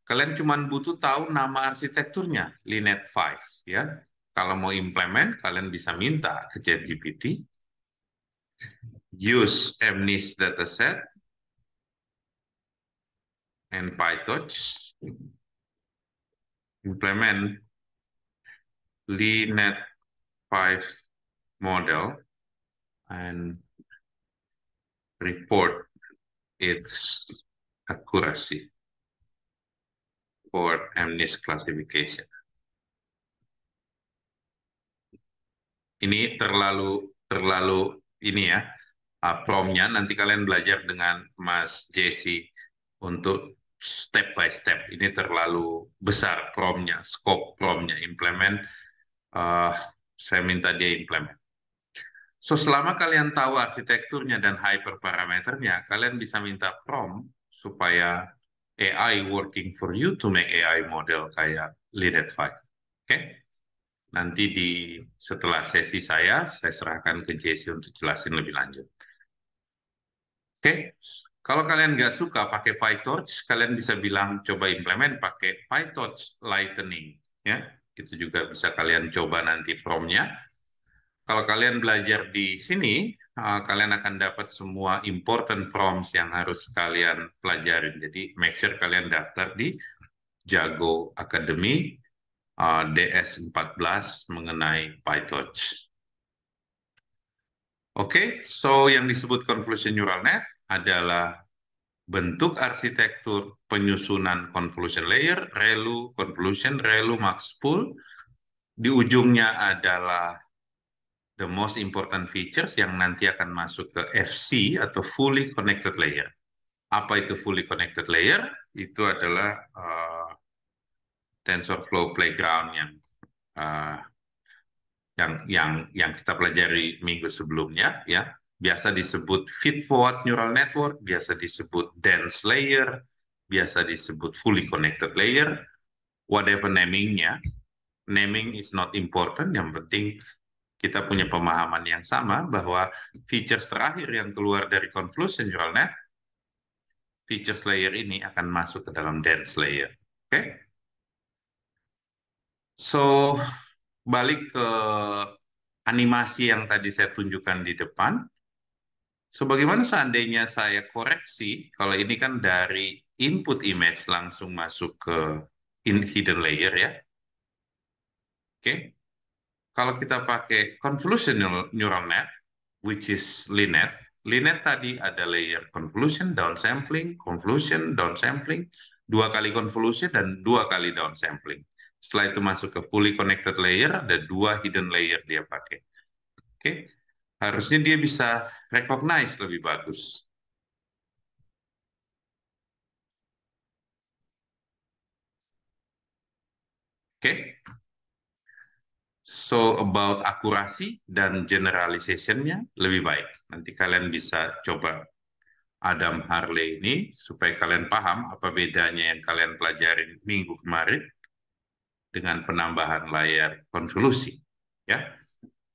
S1: Kalian cuma butuh tahu nama arsitekturnya, Linet 5. Ya. Kalau mau implement, kalian bisa minta ke ChatGPT, use MNIST dataset, and PyTorch, implement Linet 5 model, and report its accuracy for MNIST classification. Ini terlalu ini ya, promnya. Nanti kalian belajar dengan Mas Jesse untuk step by step. Ini terlalu besar promnya, scope promnya, implement. Saya minta dia implement. So, selama kalian tahu arsitekturnya dan hyperparameternya, kalian bisa minta prompt supaya AI working for you to make AI model kayak Linet 5. Oke? Nanti setelah sesi saya serahkan ke Jesse untuk jelasin lebih lanjut. Oke? Kalau kalian nggak suka pakai PyTorch, kalian bisa bilang coba implement pakai PyTorch Lightning. Ya, itu juga bisa kalian coba nanti promnya. Kalau kalian belajar di sini, kalian akan dapat semua important prompts yang harus kalian pelajarin. Jadi, make sure kalian daftar di Jago Academy DS14 mengenai PyTorch. Oke, so yang disebut convolution neural net adalah bentuk arsitektur penyusunan convolution layer, ReLU, convolution, ReLU, max pool. Di ujungnya adalah the most important features yang nanti akan masuk ke FC atau fully connected layer. Apa itu fully connected layer? Itu adalah TensorFlow Playground uh, yang kita pelajari minggu sebelumnya, ya. Biasa disebut feed-forward neural network, biasa disebut dense layer, biasa disebut fully connected layer, whatever namingnya. Naming is not important, yang penting kita punya pemahaman yang sama bahwa features terakhir yang keluar dari convolution neural net, features layer ini akan masuk ke dalam dense layer. Oke? Okay? So, balik ke animasi yang tadi saya tunjukkan di depan. So, bagaimana seandainya saya koreksi, kalau ini kan dari input image langsung masuk ke hidden layer ya. Oke? Okay? Kalau kita pakai convolutional neural net, which is LINET, LINET tadi ada layer convolution, downsampling, convolution, downsampling, 2 kali convolution dan 2 kali downsampling. Setelah itu masuk ke fully connected layer, ada 2 hidden layer dia pakai. Oke, harusnya dia bisa recognize lebih bagus. Oke, so about akurasi dan generalization-nya lebih baik. Nanti kalian bisa coba Adam Harley ini supaya kalian paham apa bedanya yang kalian pelajarin minggu kemarin dengan penambahan layar konvolusi. Ya,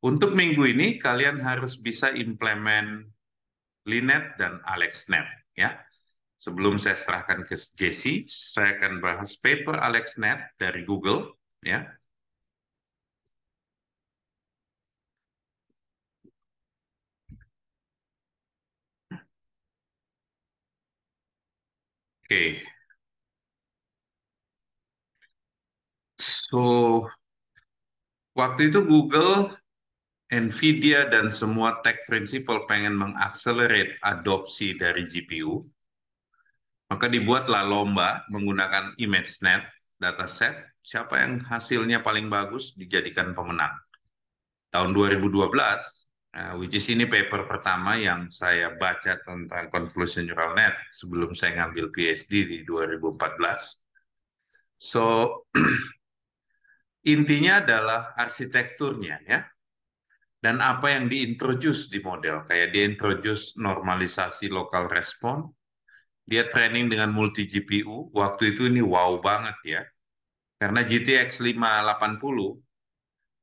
S1: untuk minggu ini kalian harus bisa implement Linet dan AlexNet. Ya, sebelum saya serahkan ke Jesse, saya akan bahas paper AlexNet dari Google. Ya, oke. So waktu itu Google, Nvidia dan semua tech principal pengen mengakselerate adopsi dari GPU, maka dibuatlah lomba menggunakan ImageNet dataset. Siapa yang hasilnya paling bagus dijadikan pemenang. Tahun 2012, which is ini paper pertama yang saya baca tentang convolution neural net sebelum saya ngambil PhD di 2014. So, intinya adalah arsitekturnya ya. Dan apa yang diintroduce di model. Kayak diintroduce normalisasi local response, dia training dengan multi GPU. Waktu itu ini wow banget ya. Karena GTX 580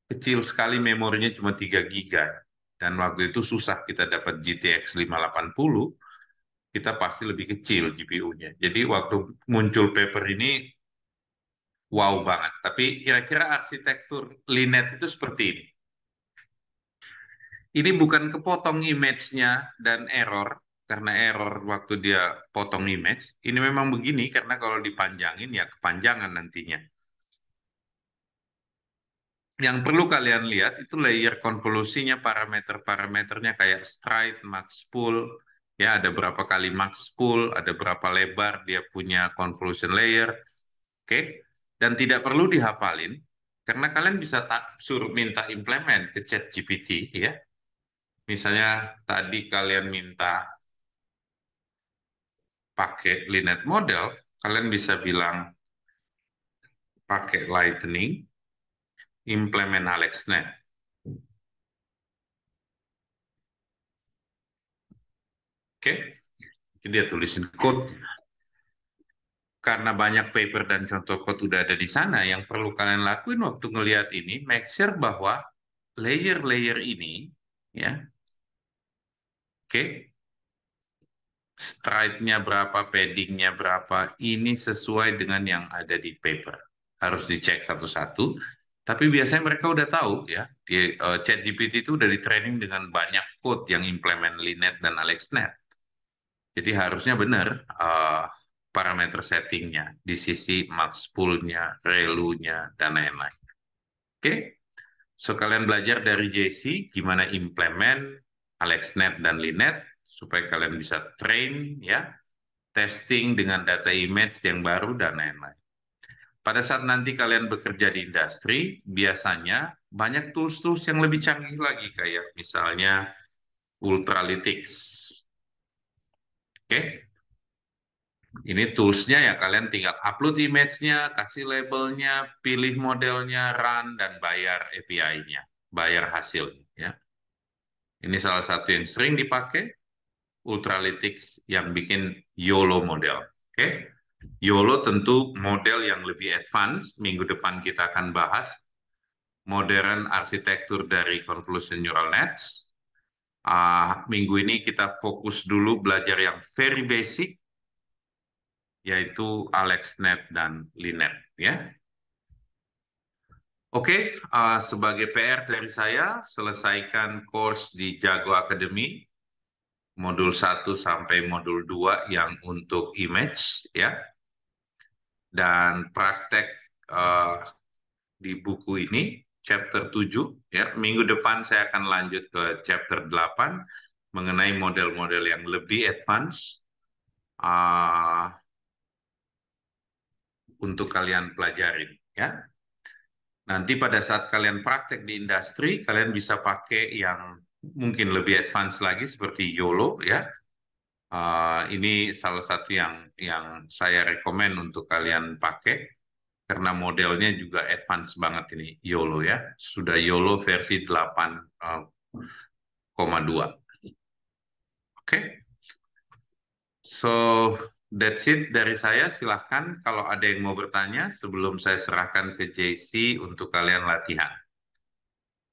S1: kecil sekali, memorinya cuma 3 giga. Dan waktu itu susah kita dapat GTX 580, kita pasti lebih kecil GPU-nya. Jadi waktu muncul paper ini, wow banget. Tapi kira-kira arsitektur Linet itu seperti ini. Ini bukan kepotong image-nya dan error, karena error waktu dia potong image. Ini memang begini, karena kalau dipanjangin ya kepanjangan nantinya. Yang perlu kalian lihat itu layer konvolusinya, parameter-parameternya kayak stride, max spool, ya ada berapa kali max spool, ada berapa lebar dia punya convolution layer, oke? Dan tidak perlu dihafalin, karena kalian bisa suruh minta implement ke ChatGPT, ya. Misalnya tadi kalian minta pakai Linet model, kalian bisa bilang pakai Lightning, implement AlexNet, oke? Jadi dia tulisin code. Karena banyak paper dan contoh code udah ada di sana, yang perlu kalian lakuin waktu ngelihat ini, make sure bahwa layer-layer ini, ya, oke, stride-nya berapa, padding-nya berapa, ini sesuai dengan yang ada di paper. Harus dicek satu-satu. Tapi biasanya mereka udah tahu ya, di ChatGPT itu udah di training dengan banyak code yang implement Linet dan AlexNet. Jadi harusnya benar parameter settingnya di sisi max pool-nya, ReLU-nya, dan lain-lain. Oke, so kalian belajar dari JC gimana implement AlexNet dan Linet supaya kalian bisa train ya, testing dengan data image yang baru dan lain-lain. Pada saat nanti kalian bekerja di industri, biasanya banyak tools-tools yang lebih canggih lagi kayak misalnya Ultralytics. Oke, ini toolsnya ya kalian tinggal upload image-nya, kasih labelnya, pilih modelnya, run, dan bayar API-nya, bayar hasilnya. Ya. Ini salah satu yang sering dipakai, Ultralytics yang bikin YOLO model. Oke, YOLO tentu model yang lebih advance. Minggu depan kita akan bahas modern arsitektur dari convolution neural nets. Minggu ini kita fokus dulu belajar yang very basic, yaitu AlexNet dan Linet. Ya. Oke, sebagai PR dari saya, selesaikan course di Jago Academy, modul 1 sampai modul 2 yang untuk image, ya, dan praktek di buku ini. chapter 7 ya. Minggu depan saya akan lanjut ke chapter 8 mengenai model-model yang lebih advance uh, untuk kalian pelajarin ya. Nanti pada saat kalian praktek di industri, kalian bisa pakai yang mungkin lebih advance lagi seperti YOLO ya. Ini salah satu yang saya rekomen untuk kalian pakai karena modelnya juga advance banget ini YOLO ya. Sudah YOLO versi 8,2. Oke. So that's it dari saya. Silahkan kalau ada yang mau bertanya sebelum saya serahkan ke JC untuk kalian latihan.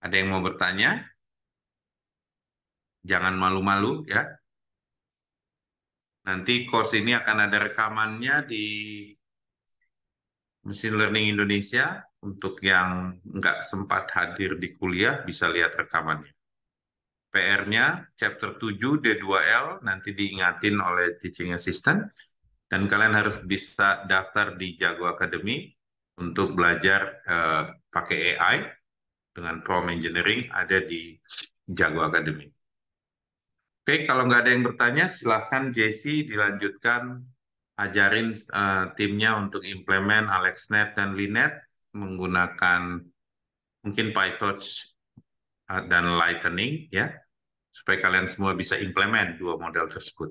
S1: Ada yang mau bertanya? Jangan malu-malu ya. Nanti course ini akan ada rekamannya di Machine Learning Indonesia. Untuk yang nggak sempat hadir di kuliah bisa lihat rekamannya. PR-nya chapter 7 D2L nanti diingatin oleh teaching assistant. Dan kalian harus bisa daftar di Jago Academy untuk belajar pakai AI dengan prompt engineering ada di Jago Academy. Oke, kalau nggak ada yang bertanya, silahkan Jesse dilanjutkan ajarin timnya untuk implement AlexNet dan Linet menggunakan mungkin PyTorch dan Lightning ya, supaya kalian semua bisa implement dua model tersebut.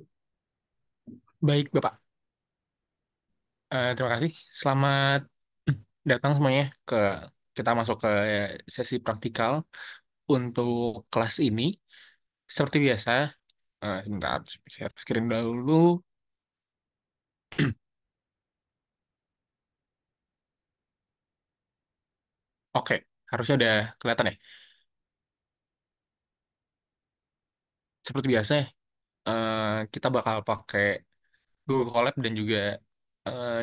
S2: Baik, Bapak. Terima kasih. Selamat datang semuanya ke kita masuk ke sesi praktikal untuk kelas ini. Seperti biasa, sebentar, share screen dahulu. Oke, harusnya udah kelihatan ya. Seperti biasa, kita bakal pakai Google Colab dan juga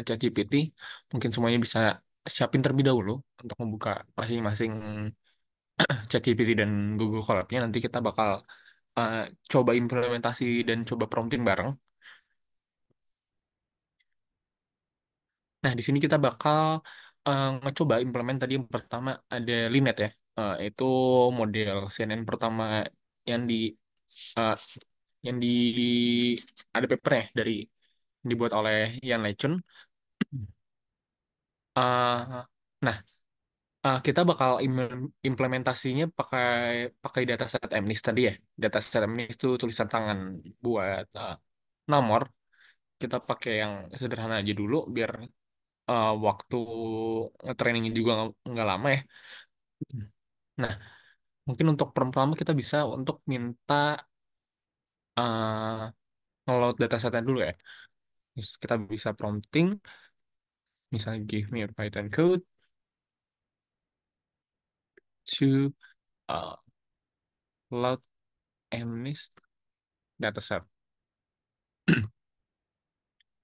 S2: ChatGPT. Mungkin semuanya bisa siapin terlebih dahulu untuk membuka masing-masing ChatGPT dan Google Colab-nya. Nanti kita bakal eh, coba implementasi dan coba prompting bareng. Nah, di sini kita bakal ngecoba implement tadi yang pertama ada Linet ya. Itu model CNN pertama yang eh, yang di ada papernya dari yang dibuat oleh Ian Legend. Nah, kita bakal implementasinya pakai pakai dataset MNIST tadi ya. Dataset MNIST itu tulisan tangan buat nomor. Kita pakai yang sederhana aja dulu biar waktu trainingnya juga nggak lama ya. Nah, mungkin untuk pertama kita bisa untuk minta uh, nge-load datasetnya dulu ya. Kita bisa prompting, misalnya give me a Python code to uh, load MNIST dataset.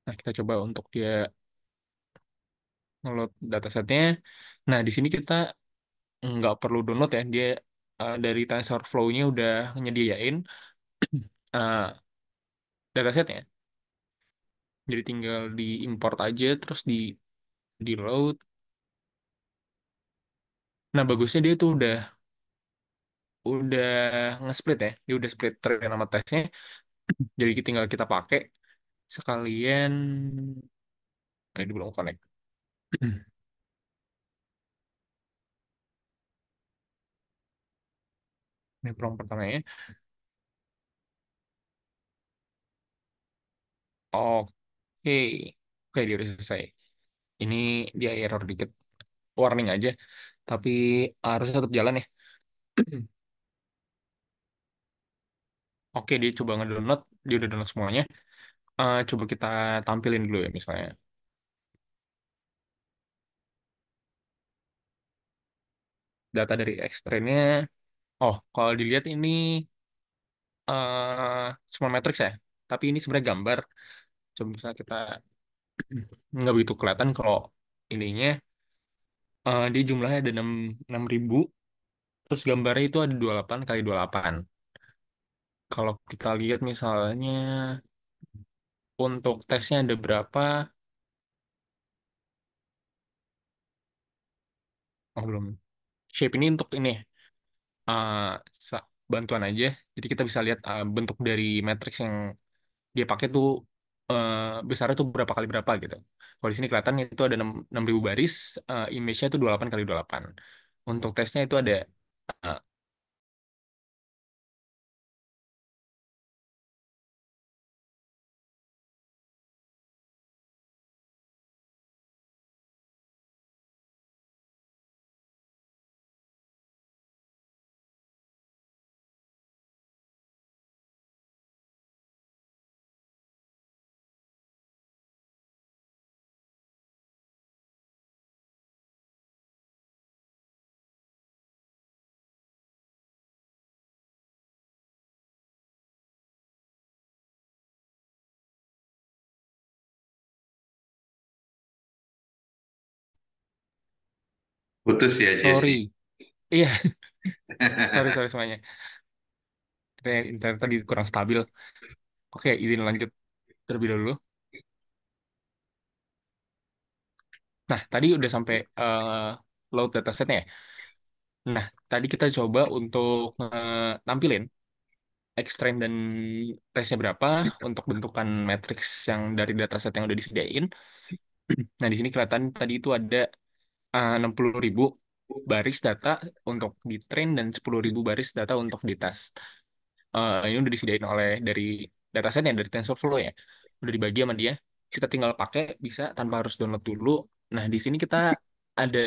S2: Nah, kita coba untuk dia nge-load datasetnya. Nah, di sini kita nggak perlu download ya. Dia dari TensorFlow-nya udah nyediain uh, datasetnya. Jadi tinggal diimport aja, terus di load. Nah, bagusnya dia tuh udah nge-split ya. Dia udah split train sama tesnya. Jadi tinggal kita pakai sekalian. Ini belum connect. Ini prompt pertamanya. Oke. Oke, dia udah selesai. Ini dia error dikit. Warning aja. Tapi harus tetap jalan ya. Oke, dia coba ngedownload. Dia udah download semuanya. Coba kita tampilin dulu ya misalnya. Data dari X-Train-nya. Oh, kalau dilihat ini semua matriks ya. Tapi ini sebenarnya gambar. Coba misalnya kita nggak begitu kelihatan kalau ininya dia jumlahnya ada 6.000, terus gambarnya itu ada 28 kali 28. Kalau kita lihat misalnya untuk tesnya ada berapa? Oh belum. shape ini untuk ini uh, bantuan aja. Jadi kita bisa lihat bentuk dari matriks yang dia pakai tuh uh, besarnya tuh berapa kali berapa gitu. Kalau di sini kelihatan itu ada 6.000 baris, image-nya itu 28 kali 28. Untuk tesnya itu ada uh,
S1: Putus ya, Jesse.
S2: sorry. Iya, sorry semuanya. Internet tadi kurang stabil. Oke, izin lanjut terlebih dahulu. Nah, tadi udah sampai load datasetnya ya. Nah, tadi kita coba untuk nampilin extract dan tesnya berapa untuk bentukan matriks yang dari dataset yang udah disediain. Nah, di sini kelihatan tadi itu ada 60.000 baris data untuk di train dan 10.000 baris data untuk di test. Ini udah disediain oleh dari datasetnya dari TensorFlow ya. Udah dibagi sama dia. Kita tinggal pakai bisa tanpa harus download dulu. Nah, di sini kita ada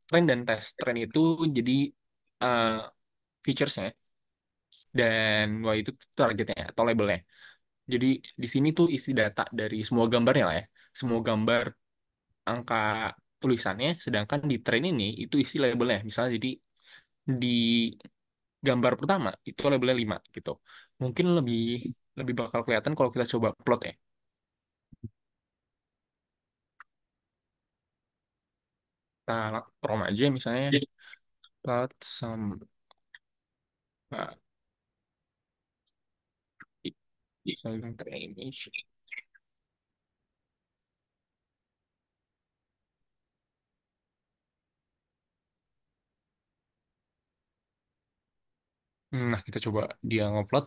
S2: train dan test. Train itu jadi uh, featuresnya dan wah itu targetnya atau labelnya. Jadi di sini tuh isi data dari semua gambarnya lah ya. Semua gambar angka tulisannya, sedangkan di train ini itu isi labelnya. Misalnya jadi di gambar pertama itu labelnya 5 gitu. Mungkin lebih lebih bakal kelihatan kalau kita coba plot ya. Kita rom aja misalnya plot some uh, image. Nah, kita coba dia ngupload.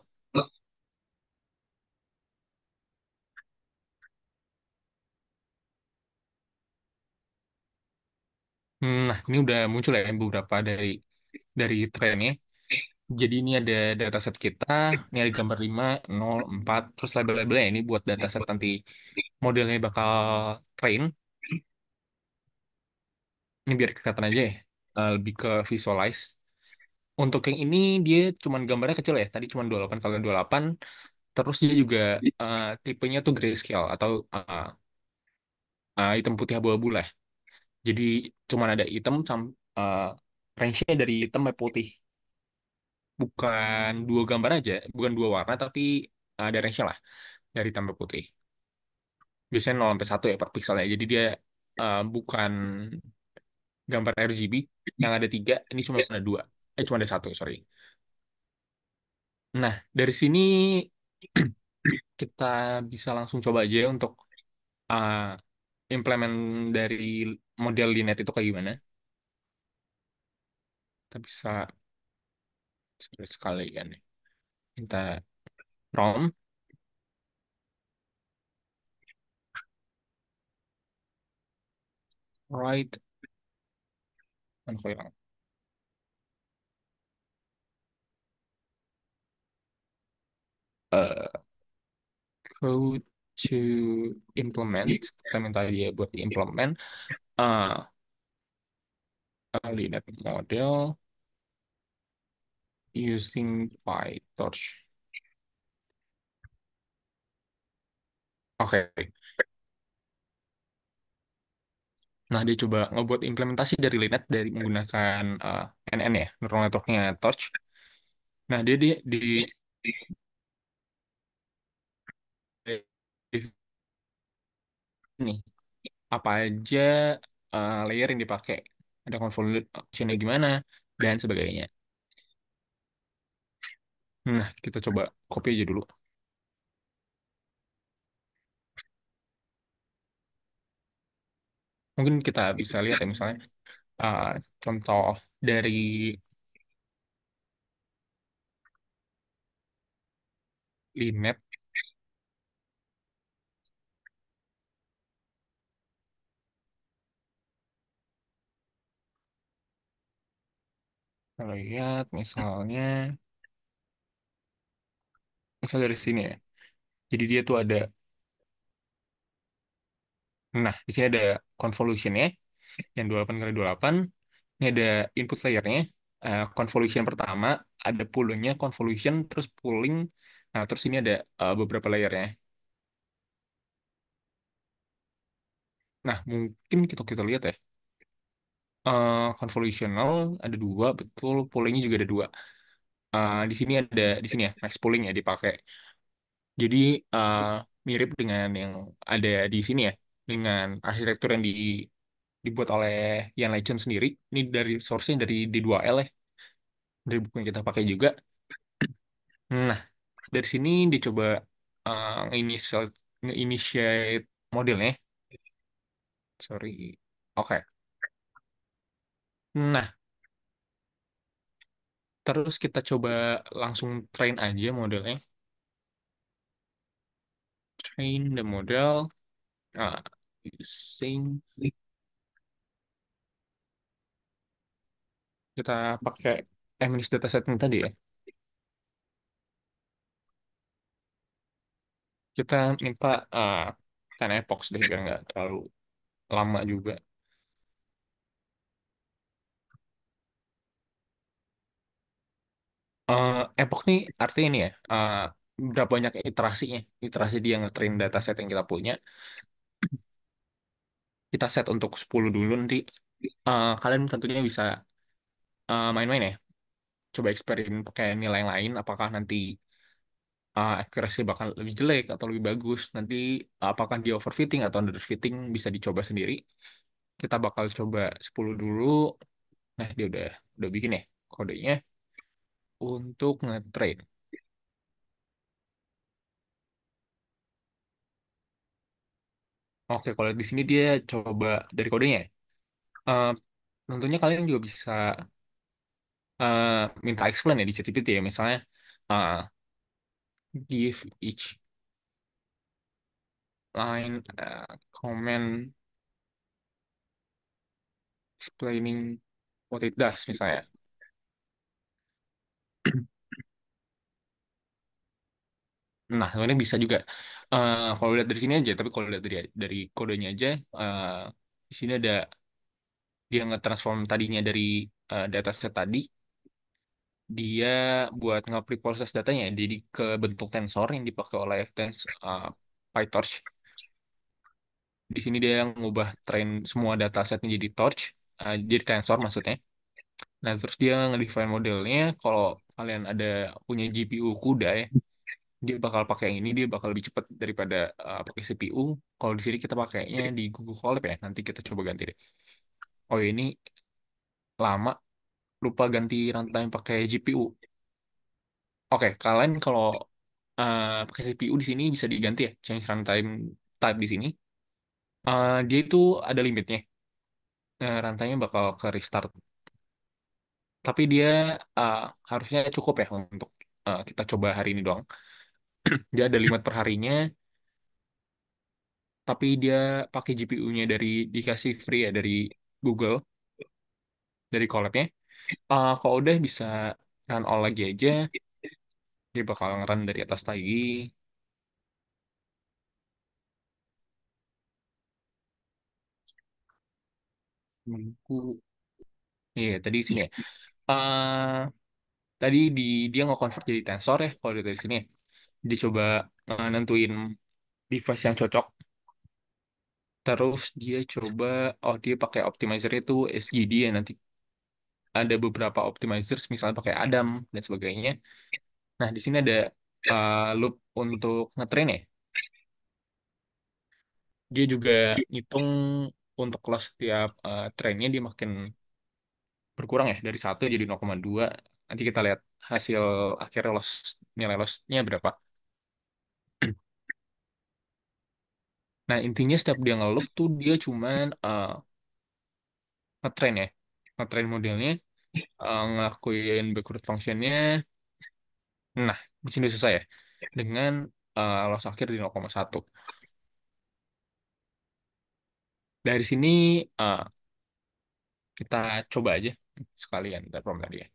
S2: Nah, ini udah muncul ya beberapa dari trennya. Jadi ini ada dataset kita, ini ada gambar 5, 0, 4, terus label-labelnya ini buat dataset nanti modelnya bakal train. Ini biar kelihatan aja ya, lebih ke visualize. Untuk yang ini dia cuman gambarnya kecil ya, tadi cuma 28 kali 28, terus dia juga tipenya tuh grayscale atau hitam putih abu-abu lah. Jadi cuman ada hitam uh, range-nya dari hitam sampai putih. Bukan dua gambar aja, bukan dua warna, tapi ada range-nya lah dari hitam sampai putih. Biasanya 0 sampai 1 ya per pixelnya. Jadi dia bukan gambar RGB yang ada tiga, ini cuma ada dua. Cuma ada satu, sorry. Nah, dari sini kita bisa langsung coba aja untuk uh, implement dari model linet itu kayak gimana. Kita bisa sekali kan nih. Kita ROM, write, unfile. Uh, Code to implement. Kita minta dia buat implement uh, linet model using PyTorch. Oke. Nah, dia coba ngebuat implementasi dari Linet dari menggunakan NN ya, neural networknya Torch. Nah, dia di ini apa aja layer yang dipakai, ada convolutionnya gimana dan sebagainya. Nah, kita coba copy aja dulu. Mungkin kita bisa lihat ya misalnya. Uh, Contoh dari Linet, kita lihat misal dari sini ya. Jadi dia tuh ada, nah di sini ada convolutionnya yang 28 kali 28. Ini ada input layernya. Convolution pertama, ada poolingnya, convolution, terus pooling. Nah, terus ini ada beberapa layernya. Nah, mungkin kita kita lihat ya. Convolutional ada dua, betul. Poolingnya juga ada dua. Di sini ada di sini ya, max pooling ya dipakai. Jadi eh, mirip dengan yang ada di sini ya, dengan arsitektur yang dibuat oleh Jan Legend sendiri. Ini dari source-nya dari D2L ya, dari buku yang kita pakai juga. Nah, dari sini dicoba nge-initiate modelnya. Sorry. Oke. Nah, terus kita coba langsung train aja modelnya. Train the model. uh, Using kita pakai MNIST dataset yang tadi ya. Kita minta 10 epochs deh biar nggak terlalu lama juga. Epoch nih artinya ini ya, berapa banyak iterasinya, iterasi dia nge-train dataset yang kita punya. Kita set untuk 10 dulu nanti. Kalian tentunya bisa main-main ya. Coba eksperimen pakai nilai yang lain, apakah nanti accuracy bakal lebih jelek atau lebih bagus. Nanti apakah dia overfitting atau underfitting bisa dicoba sendiri. Kita bakal coba 10 dulu. Nah, dia udah bikin ya kodenya untuk nge-train. Oke, kalau di sini dia coba dari kodenya. Eh, Tentunya kalian juga bisa minta explain ya di ChatGPT ya. Misalnya, eh, give each line comment explaining what it does misalnya. Nah, ini bisa juga. Kalau lihat dari sini aja, tapi kalau lihat dari kodenya aja, eh, di sini ada dia nge-transform tadinya dari dataset tadi, dia buat nge-preprocess datanya, jadi ke bentuk tensor yang dipakai oleh PyTorch. Di sini dia yang ngubah train semua datasetnya jadi torch, jadi tensor maksudnya. Nah, terus dia nge-define modelnya. Kalau kalian ada punya GPU CUDA ya, dia bakal pakai yang ini, dia bakal lebih cepat daripada pakai CPU. Kalau di sini kita pakainya di Google Colab ya, nanti kita coba ganti deh. Oh ya, ini lama, lupa ganti runtime pakai GPU. Oke, kalian kalau pakai CPU di sini bisa diganti ya, change runtime type di sini. Dia itu ada limitnya. Runtime bakal ke restart. Tapi dia uh, harusnya cukup ya untuk kita coba hari ini doang. Dia ada limit per harinya, tapi dia pakai GPU-nya dikasih free ya dari Google, dari collab-nya. Kalau udah bisa run all lagi aja, dia bakal nge-run dari atas lagi. Menunggu. Iya, tadi sini ya. Uh, Tadi dia nggak convert jadi tensor ya, kalau dari sini ya. Dia coba nentuin device yang cocok. Terus dia coba, oh dia pakai optimizer itu SGD ya, nanti ada beberapa optimizers, misalnya pakai Adam dan sebagainya. Nah, di sini ada loop untuk ngetrain ya. Dia juga ngitung untuk loss setiap trainnya dia makin berkurang ya dari 1 jadi 0,2. Nanti kita lihat hasil akhirnya nilai lossnya berapa. Nah, intinya setiap dia ngeloop tuh dia cuman ngetrain ya. ngetrain modelnya, ngelakuin backward functionnya. Nah, di sini udah selesai ya. Dengan loss akhir di 0,1. Dari sini eh, kita coba aja sekalian from tadi ya.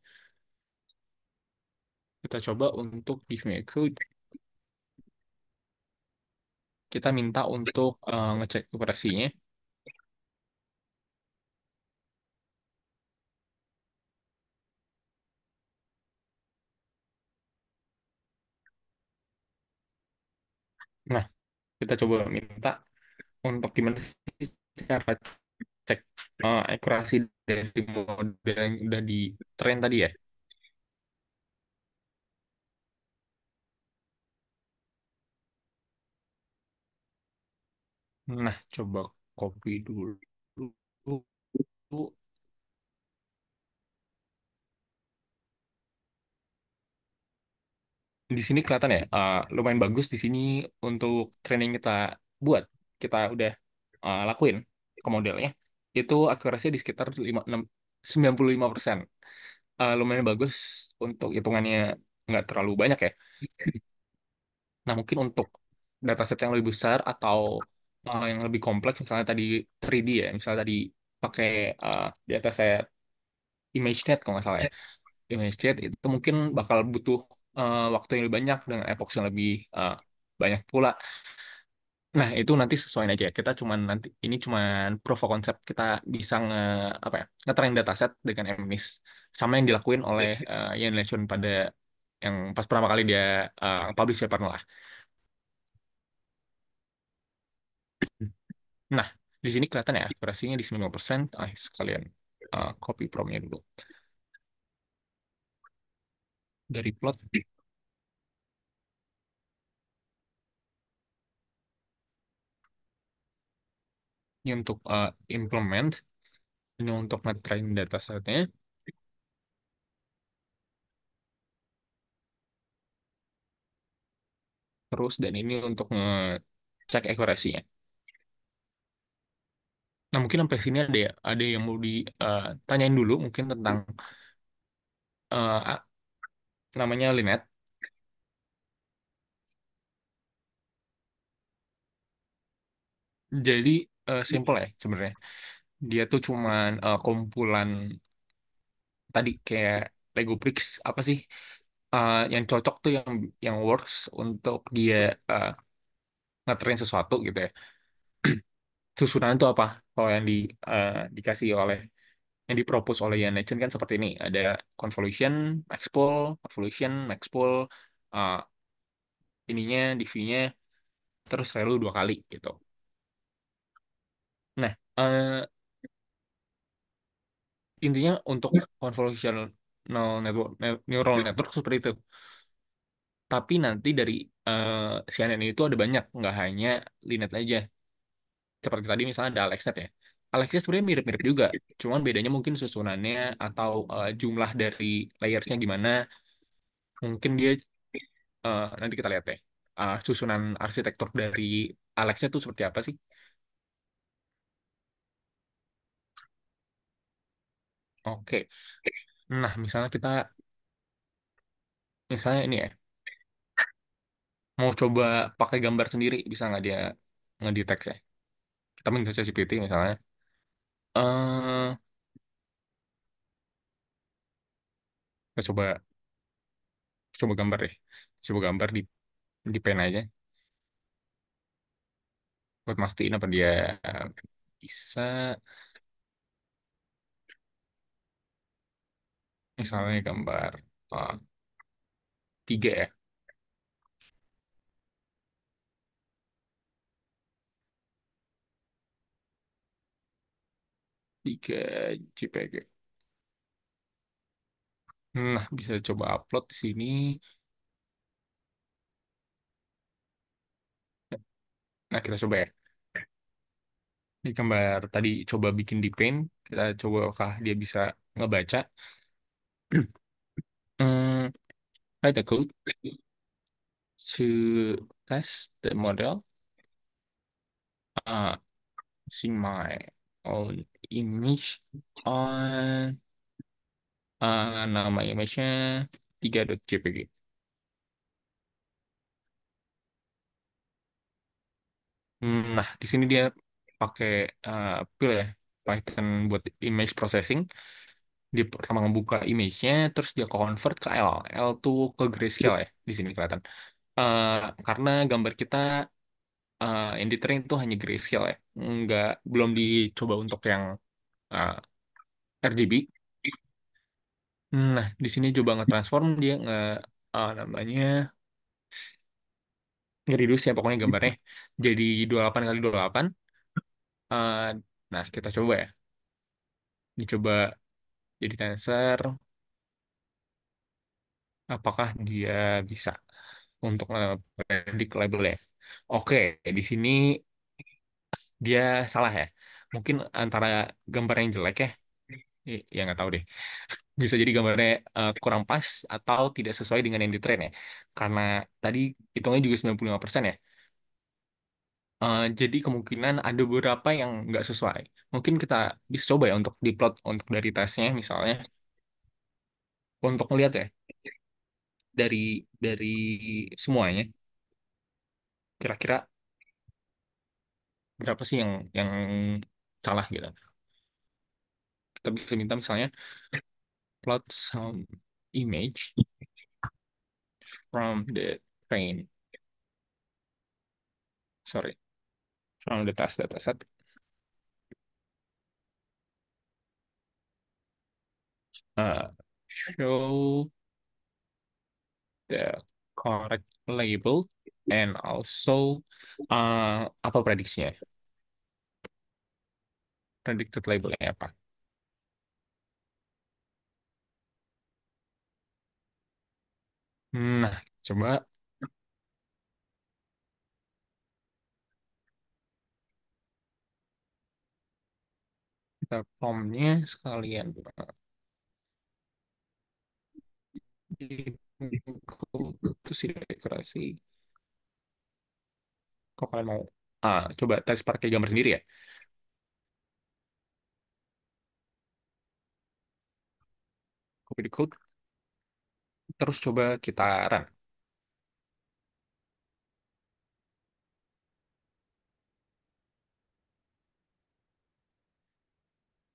S2: Kita coba untuk give me a code. Kita minta untuk ngecek operasinya. Nah, kita coba minta untuk gimana sih cara cek akurasi dari model yang udah di train tadi ya. Nah, coba copy dulu. Di sini kelihatan ya, lumayan bagus di sini untuk training kita buat. Kita udah lakuin ke modelnya. Itu akurasinya di sekitar 95%. Lumayan bagus untuk hitungannya nggak terlalu banyak ya. Nah, mungkin untuk dataset yang lebih besar atau yang lebih kompleks, misalnya tadi 3D ya, misalnya tadi pakai dataset ImageNet kalau nggak salah ya. ImageNet itu mungkin bakal butuh waktu yang lebih banyak dengan epox yang lebih banyak pula. Nah, itu nanti sesuaiin aja. Kita cuman nanti ini cuman proof of concept kita bisa apa ya, nge-train dataset dengan MNIST sama yang dilakuin oleh Ian Lesion pada yang pas pertama kali dia publish paper lah. Nah, di sini kelihatan ya akurasinya di 90%. Sekalian copy promnya dulu. Dari plot, ini untuk implement, ini untuk nge-train datasetnya, terus dan ini untuk ngecek akurasinya. Nah, mungkin sampai sini ada yang mau ditanyain dulu mungkin tentang namanya Linet. Jadi simple ya sebenarnya. Dia tuh cuman kumpulan tadi kayak Lego bricks apa sih yang cocok tuh yang works untuk dia uh, nge-train sesuatu gitu ya. Susunan itu apa? Kalau yang dikasih oleh yang dipropose oleh Ian Legend kan seperti ini. Ada convolution, maxpol, convolution, maxpol, uh, ininya, DV-nya, terus relu 2 kali gitu. Nah, intinya untuk convolutional network, neural network seperti itu. Tapi nanti dari CNN itu ada banyak, nggak hanya Linet aja. Seperti tadi misalnya ada AlexNet ya. AlexNet sebenarnya mirip-mirip juga, cuman bedanya mungkin susunannya atau jumlah dari layersnya gimana. Mungkin dia nanti kita lihat deh. Susunan arsitektur dari AlexNet itu seperti apa sih? Oke. Nah, misalnya ini ya, mau coba pakai gambar sendiri, bisa nggak dia ngedetek ya? Kita minta ChatGPT misalnya. eh kita coba gambar deh. Coba gambar di pen aja. Buat mastiin apa dia bisa. Misalnya gambar eh, 3 ya. 3 JPG. Nah, bisa coba upload di sini. Nah, kita coba ya. Ini gambar tadi coba bikin di Paint. Kita coba apakah dia bisa ngebaca. Hmm, write a code to test the model. Uh, see my. all image on nama image-nya 3.jpg. Nah, di sini dia pakai pil ya, Python buat image processing. Dia pertama ngebuka image-nya, terus dia convert ke L. L tuh ke grayscale ya, di sini kelihatan. Eh, karena gambar kita yang di train tuh hanya grayscale ya, nggak belum dicoba untuk yang eh, RGB. Nah, di sini coba nge-transform dia namanya nge-reduce ya pokoknya gambarnya jadi 28 kali 28. Eh, nah, kita coba ya. Dicoba jadi tensor, apakah dia bisa untuk predict labelnya. Oke, di sini dia salah ya. Mungkin antara gambar yang jelek ya, ya nggak tahu deh. Bisa jadi gambarnya kurang pas atau tidak sesuai dengan yang di train ya. Karena tadi hitungnya juga 95% ya. Jadi kemungkinan ada beberapa yang nggak sesuai. Mungkin kita bisa coba ya untuk diplot untuk dari tesnya misalnya untuk melihat ya dari semuanya kira-kira berapa sih yang salah gitu. Kita bisa minta misalnya plot some image from the train, sorry, from the test dataset. Uh, show the correct label and also apa prediksinya? Predicted labelnya apa? Nah, coba kita formnya sekalian di itu sih dekorasi. Kok kalian mau coba tes pakai gambar sendiri ya? Copy the code, terus coba kita run.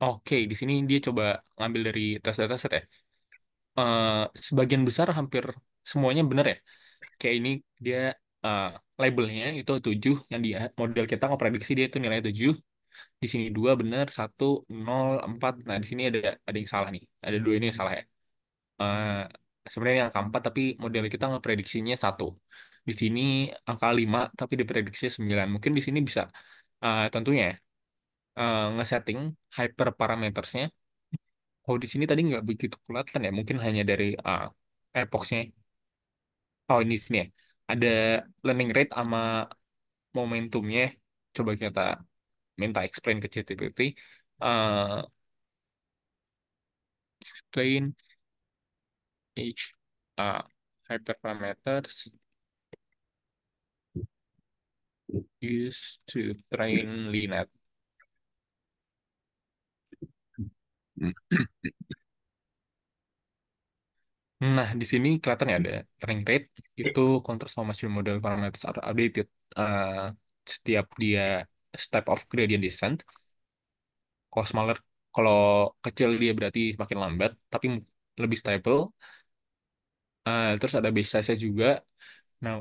S2: Oke, di sini dia coba ngambil dari tes dataset ya. Eh, Sebagian besar hampir semuanya benar ya. Kayak ini dia eh, labelnya itu 7 yang dia model kita ngeprediksi dia itu nilai 7. Di sini 2 benar, 1, 0, 4. Nah, di sini ada yang salah nih. Ada 2 ini yang salah ya. Eh, Sebenarnya yang angka 4 tapi model kita ngeprediksinya 1. Di sini angka 5 tapi diprediksi 9. Mungkin di sini bisa tentunya ya, ngesetting hyperparametersnya. Oh, di sini tadi nggak begitu kelihatan ya. Mungkin hanya dari epochnya. Oh, ini sini ya. Ada learning rate sama momentumnya. Coba kita minta explain ke ChatGPT. Uh, Explain each hyperparameters used to train LeNet. Nah, di sini kelihatan ya ada training rate itu counter model parameters are updated uh, setiap dia step of gradient descent. Kalau smaller, kalau kecil dia berarti semakin lambat, tapi lebih stable. Terus ada base size juga. Nah,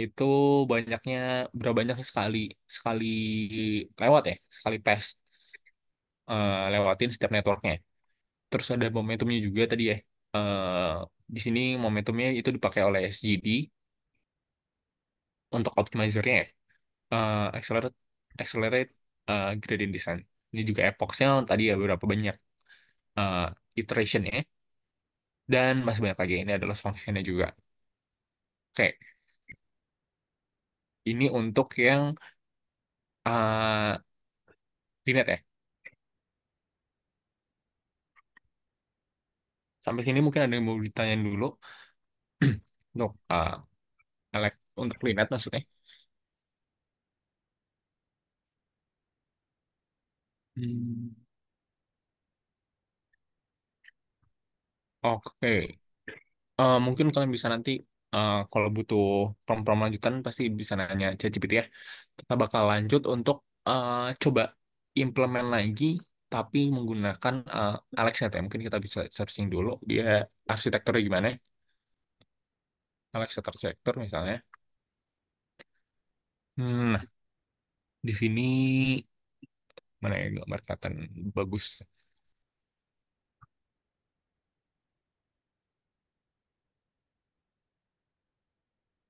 S2: itu banyaknya berapa banyak sekali sekali lewat ya, sekali pass lewatin setiap networknya. Terus ada momentumnya juga tadi ya. Eh, di sini momentumnya itu dipakai oleh SGD untuk optimizernya ya. Accelerate accelerate gradient descent. Ini juga epochnya tadi ya beberapa banyak uh, iterationnya dan masih banyak lagi. Ini adalah functionnya juga. Oke, ini untuk yang uh, linet ya. Sampai sini mungkin ada yang mau ditanyain dulu untuk untuk linet maksudnya. Hmm, Oke. Mungkin kalian bisa nanti kalau butuh prom-prom lanjutan pasti bisa nanya ChatGPT ya. Kita bakal lanjut untuk coba implement lagi tapi menggunakan Alexa ya. Mungkin kita bisa searching dulu dia arsitekturnya gimana. Alexa arsitektur misalnya. Nah, di sini mana ya gambar kelihatan bagus.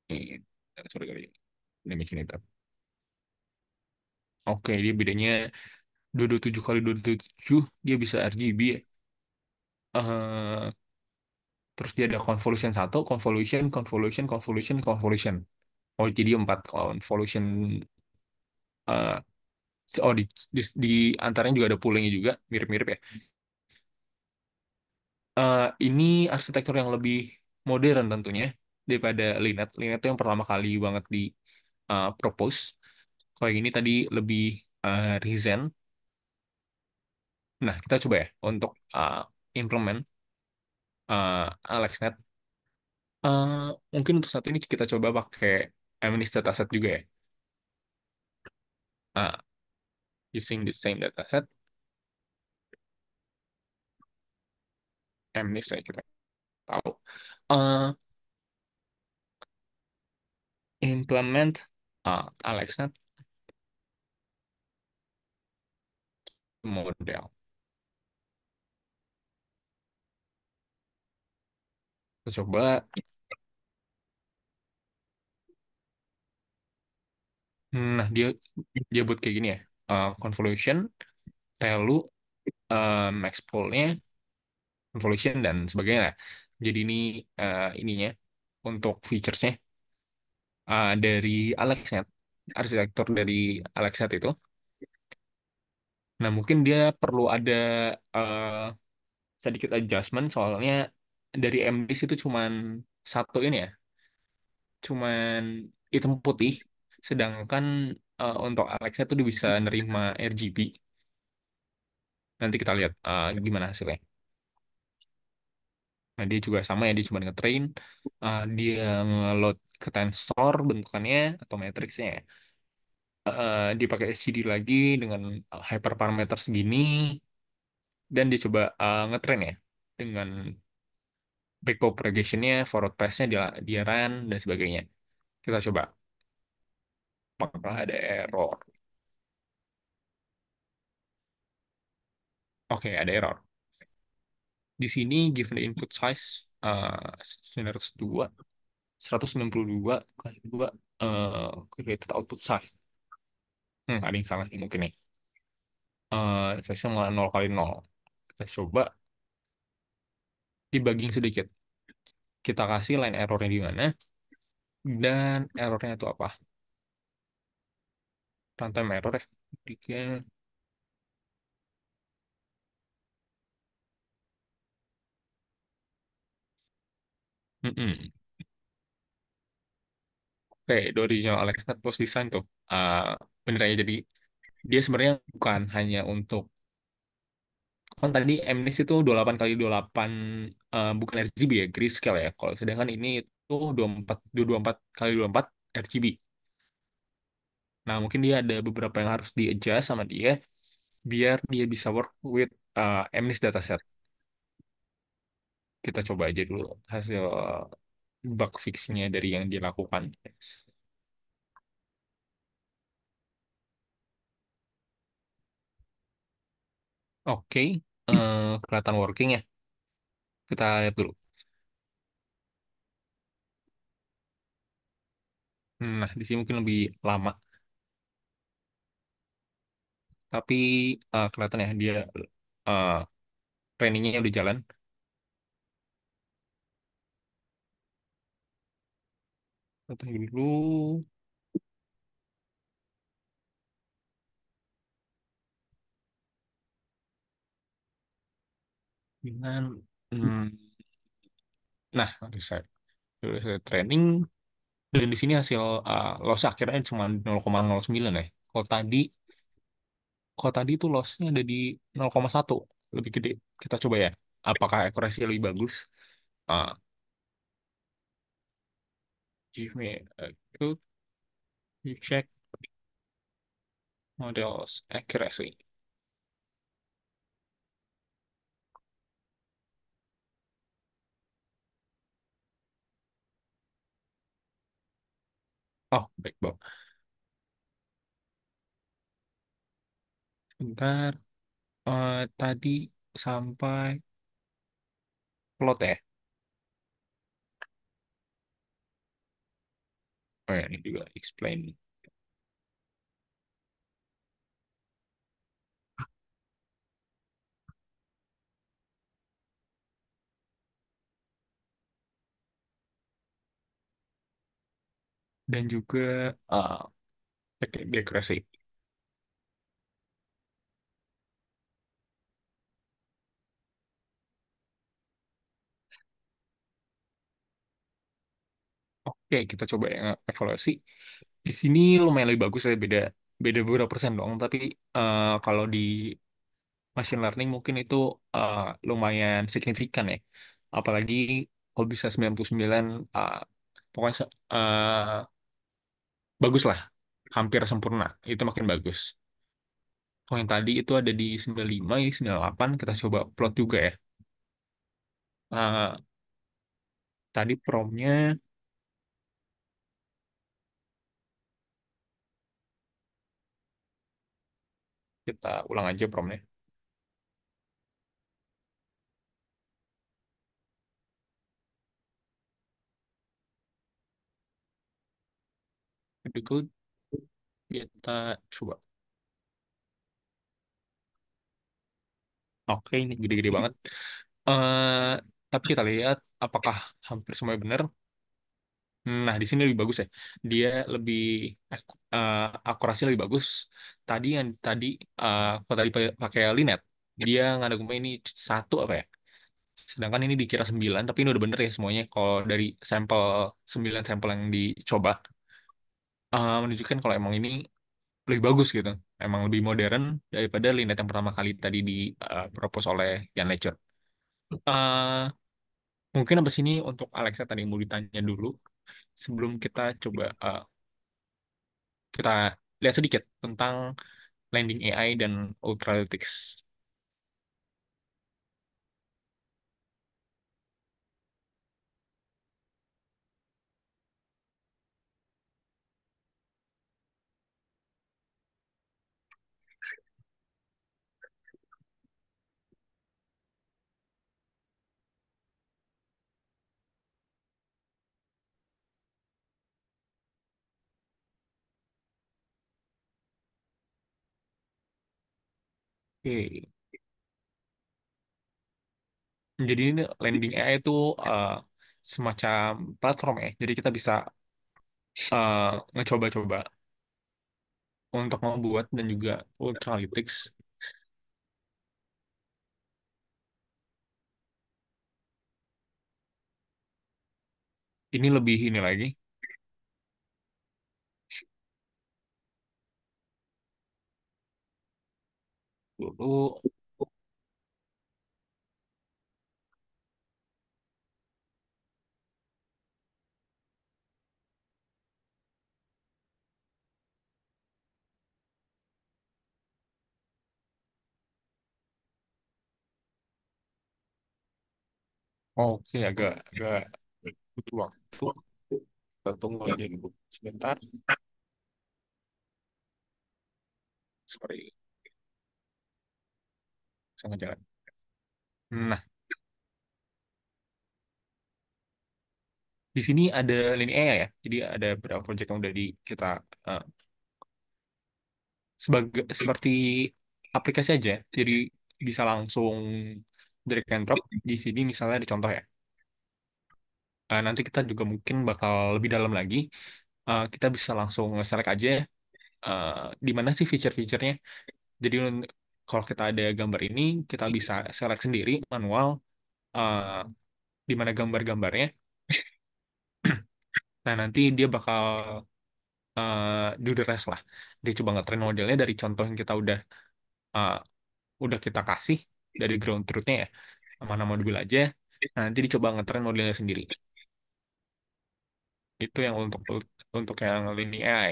S2: Ini, sorry kali. Ini sini. Oke, dia bedanya 227 kali 227 dia bisa RGB ya. Eh, Terus dia ada convolution satu, convolution, convolution, convolution, convolution. Oh, jadi empat convolution. eh oh, di antaranya juga ada poolingnya juga, mirip-mirip ya. Ini arsitektur yang lebih modern tentunya daripada Linet. Linet itu yang pertama kali banget di propose. Kalau yang ini tadi lebih recent. Nah, kita coba ya untuk implement AlexNet. Eh, Mungkin untuk saat ini kita coba pakai MNIST dataset juga ya. Using the same dataset, MNIST ya kita tahu. Eh, Implement AlexNet model. Kita coba. Nah, dia dia buat kayak gini ya. Convolution, ReLU, max pool-nya, convolution, dan sebagainya lah. Jadi ini ininya untuk features-nya dari AlexNet, arsitektur dari AlexNet itu. Nah, mungkin dia perlu ada eh, sedikit adjustment soalnya dari MDIS itu cuman satu ini ya, cuman hitam putih, sedangkan untuk Alexa itu dia bisa nerima RGB. Nanti kita lihat gimana hasilnya. Nah, dia juga sama ya, dia cuma ngetrain, dia nge-load ke tensor bentukannya atau matriksnya ya. Dia pakai SCD lagi dengan hyperparameter segini, dan dia coba ngetrain ya dengan backpropagation-nya, forward pass-nya dia run, dan sebagainya. Kita coba. Apakah ada error? Oke, ada error. Di sini given the input size 902, 192 kali 2 calculated output size. Ada yang salah nih mungkin nih. Size malah 0 kali 0. Kita coba debugging sedikit. Kita kasih line errornya di mana dan errornya itu apa? Runtime error ya. Bikin. Mm-mm. Oke, the original AlexNet was design tuh. Uh, Bener aja, jadi dia sebenarnya bukan hanya untuk kan tadi MNIST itu 28 kali 28 bukan RGB ya, grayscale ya. Kalau sedangkan ini itu 24 kali 24 RGB. Nah, mungkin dia ada beberapa yang harus di-adjust sama dia biar dia bisa work with MNIST dataset. Kita coba aja dulu hasil bug fix-nya dari yang dilakukan. Oke, kelihatan working ya. Kita lihat dulu. Nah, di sini mungkin lebih lama, tapi kelihatan ya dia uh, trainingnya udah jalan. Kita tunggu dulu dengan hmm, nah udah saya training dan di sini hasil loss akhirnya cuma 0,09 ya. Kalau tadi kalau tadi itu lossnya ada di 0,1, lebih gede. Kita coba ya, apakah akurasi lebih bagus? Ah, give me a good you check models accuracy. Oh, baik, Bang. Bentar. Tadi sampai plot ya. Oh ya, ini juga explain. Dan juga uh, accuracy. Oke, kita coba yang evaluasi. Di sini lumayan lebih bagus ya, beda beda beberapa persen dong. Tapi kalau di machine learning mungkin itu uh, lumayan signifikan ya. Apalagi kalau bisa 99, pokoknya bagus lah. Hampir sempurna. Itu makin bagus. Kalau yang tadi itu ada di 95, ini 98. Kita coba plot juga ya. Uh, Tadi promnya kita ulang aja promnya. Berikut kita coba. Oke, ini gede-gede banget. eh tapi kita lihat apakah hampir semuanya benar. Nah, di sini lebih bagus ya. Dia lebih akurasi lebih bagus. Tadi yang tadi kalau tadi pakai Linet, dia ngandung ini satu apa ya? Sedangkan ini dikira 9, tapi ini udah bener ya semuanya. Kalau dari sampel 9 sampel yang dicoba, menunjukkan kalau emang ini lebih bagus gitu. Emang lebih modern daripada Linet yang pertama kali tadi di propose oleh Jan Lecture. Eh, Mungkin abis ini untuk Alexa tadi mau ditanya dulu sebelum kita coba kita lihat sedikit tentang landing AI dan Ultralytics. Oke, jadi ini landing AI itu uh, semacam platform ya. Jadi kita bisa ngecoba-coba untuk membuat dan juga Ultralytics. Ini lebih ini lagi. Dulu, oke, agak agak butuh waktu. Kita tunggu aja dulu sebentar. Sorry, sangat jalan. Nah, di sini ada lini AI ya. Jadi ada beberapa project yang udah di kita eh, sebagai seperti aplikasi aja. Jadi bisa langsung drag and drop di sini misalnya ada contoh ya. Nanti kita juga mungkin bakal lebih dalam lagi. Kita bisa langsung select aja eh, di mana sih feature-featurenya. Jadi kalau kita ada gambar ini, kita bisa select sendiri manual eh, di mana gambar-gambarnya. Nah, nanti dia bakal do the rest lah. Dia coba nge-train modelnya dari contoh yang kita udah uh, udah kita kasih dari ground truth-nya ya, mana modul aja. Nah, nanti dicoba ngetrain modelnya sendiri. Itu yang untuk yang Linear AI.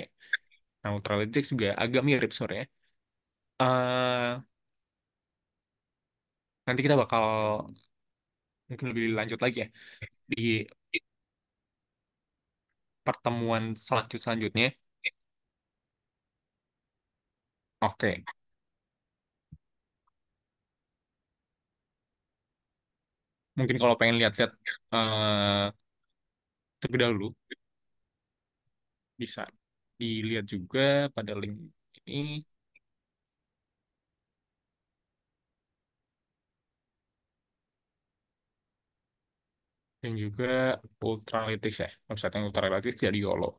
S2: Nah, Ultralytics juga agak mirip sebenarnya. Eh Nanti kita bakal mungkin lebih lanjut lagi ya di pertemuan selanjutnya. Oke, mungkin kalau pengen lihat-lihat eh terlebih dahulu, bisa dilihat juga pada link ini. Dan juga Ultralytics ya, website yang Ultralytics dari YOLO.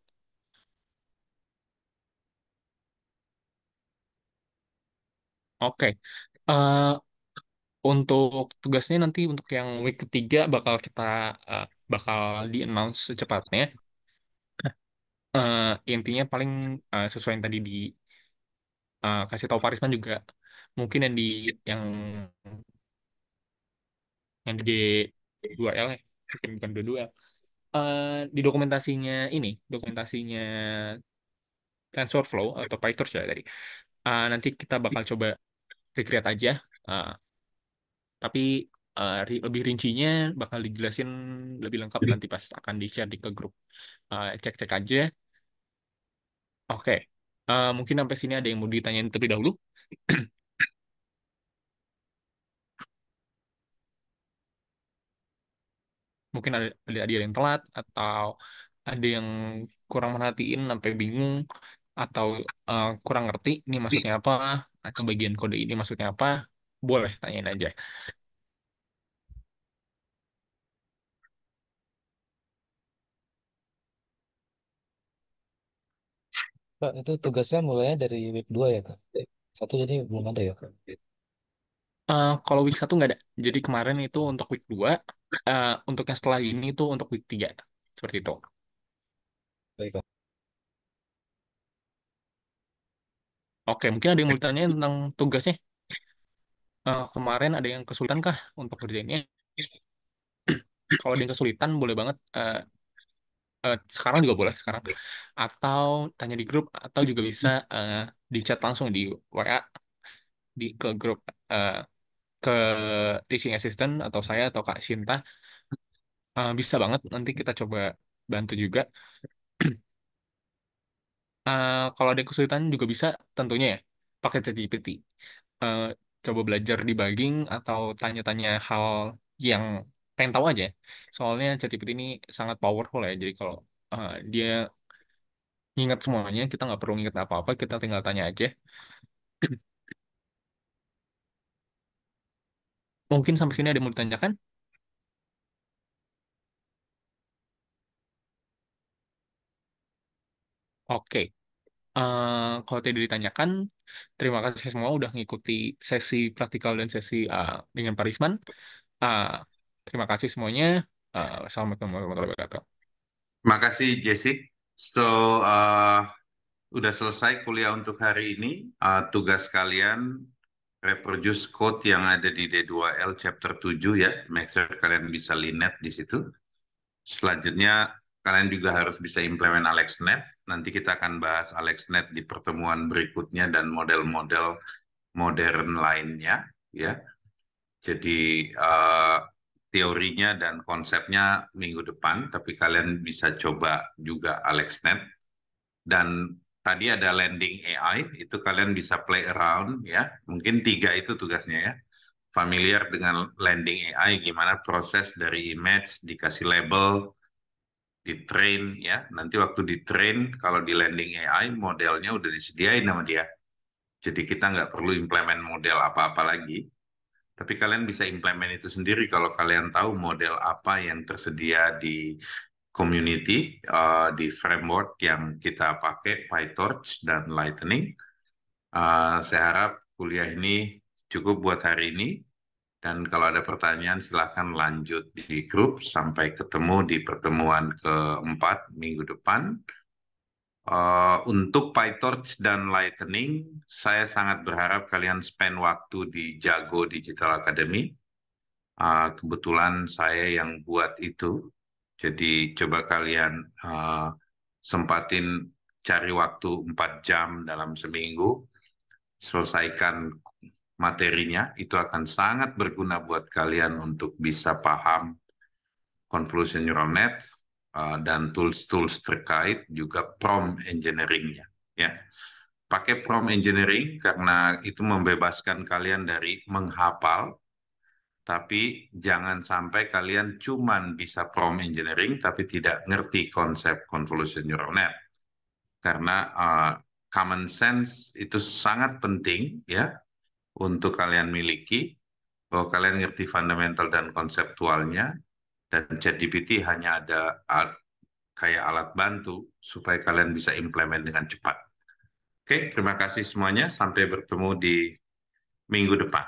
S2: Oke, eh, untuk tugasnya nanti untuk yang week ketiga eh, bakal di-announce secepatnya. Intinya paling sesuai yang tadi kasih tahu Parisman juga, mungkin yang yang di D2L ya, mungkin bukan D2L. Di dokumentasinya TensorFlow atau PyTorch ya tadi. Nanti kita bakal coba recreate aja. Uh, tapi lebih rincinya bakal dijelasin lebih lengkap nanti pas akan di-share ke grup. Cek-cek aja. Oke. Mungkin sampai sini ada yang mau ditanyain terlebih dahulu. Mungkin ada yang telat atau ada yang kurang merhatiin sampai bingung atau kurang ngerti ini maksudnya apa atau bagian kode ini maksudnya apa, boleh tanyain aja.
S3: Kak, itu tugasnya mulainya dari week 2 ya, Kak? Satu jadi belum ada ya, Kak?
S2: Kalau week 1 nggak ada. Jadi kemarin itu untuk week 2, untuk yang setelah ini itu untuk week 3. Seperti itu.
S3: Baik, Kak.
S2: Oke, mungkin ada yang mau ditanya tentang tugasnya. Kemarin ada yang kesulitan kah untuk kerjainnya? Kalau ada yang kesulitan, boleh banget. Sekarang juga boleh sekarang. Atau tanya di grup, atau juga bisa di chat langsung di WA, ke grup, eh, ke teaching assistant atau saya atau Kak Sinta. Bisa banget, nanti kita coba bantu juga. Kalau ada kesulitan juga bisa tentunya ya pakai ChatGPT. Eh, Coba belajar debugging atau tanya-tanya hal yang pengen tahu aja. Soalnya ChatGPT ini sangat powerful ya. Jadi kalau dia nginget semuanya, kita nggak perlu nginget apa-apa, kita tinggal tanya aja. Mungkin sampai sini ada yang mau ditanyakan? Oke. Kalau tidak ditanyakan, terima kasih semua udah ngikuti sesi praktikal dan sesi dengan Parisman. Uh, Terima kasih semuanya. Assalamualaikum warahmatullahi wabarakatuh.
S1: Makasih Jesse. So, udah selesai kuliah untuk hari ini. Tugas kalian reproduce code yang ada di D2L chapter 7 ya. Make sure kalian bisa linet di situ. Selanjutnya, kalian juga harus bisa implement AlexNet. Nanti kita akan bahas AlexNet di pertemuan berikutnya dan model-model modern lainnya ya. Jadi teorinya dan konsepnya minggu depan, tapi kalian bisa coba juga AlexNet. Dan tadi ada landing AI, itu kalian bisa play around ya. Mungkin 3 itu tugasnya ya. Familiar dengan landing AI, gimana proses dari image, dikasih label, di train ya. Nanti waktu di train, kalau di landing AI, modelnya udah disediain sama dia. Jadi kita nggak perlu implement model apa-apa lagi. Tapi kalian bisa implement itu sendiri kalau kalian tahu model apa yang tersedia di community, di framework yang kita pakai, PyTorch dan Lightning. Saya harap kuliah ini cukup buat hari ini. Dan kalau ada pertanyaan, silakan lanjut di grup. Sampai ketemu di pertemuan keempat minggu depan. Untuk PyTorch dan Lightning, saya sangat berharap kalian spend waktu di Jago Digital Academy. Kebetulan saya yang buat itu, jadi coba kalian sempatin cari waktu 4 jam dalam seminggu, selesaikan materinya, itu akan sangat berguna buat kalian untuk bisa paham convolution neural net, dan tools-tools terkait juga prompt engineering-nya. Ya. Pakai prompt engineering karena itu membebaskan kalian dari menghafal, tapi jangan sampai kalian cuman bisa prompt engineering tapi tidak ngerti konsep convolution neural net. Karena common sense itu sangat penting ya untuk kalian miliki, bahwa kalian ngerti fundamental dan konseptualnya, dan ChatGPT hanya ada kayak alat bantu supaya kalian bisa implement dengan cepat. Oke, terima kasih semuanya. Sampai bertemu di minggu depan.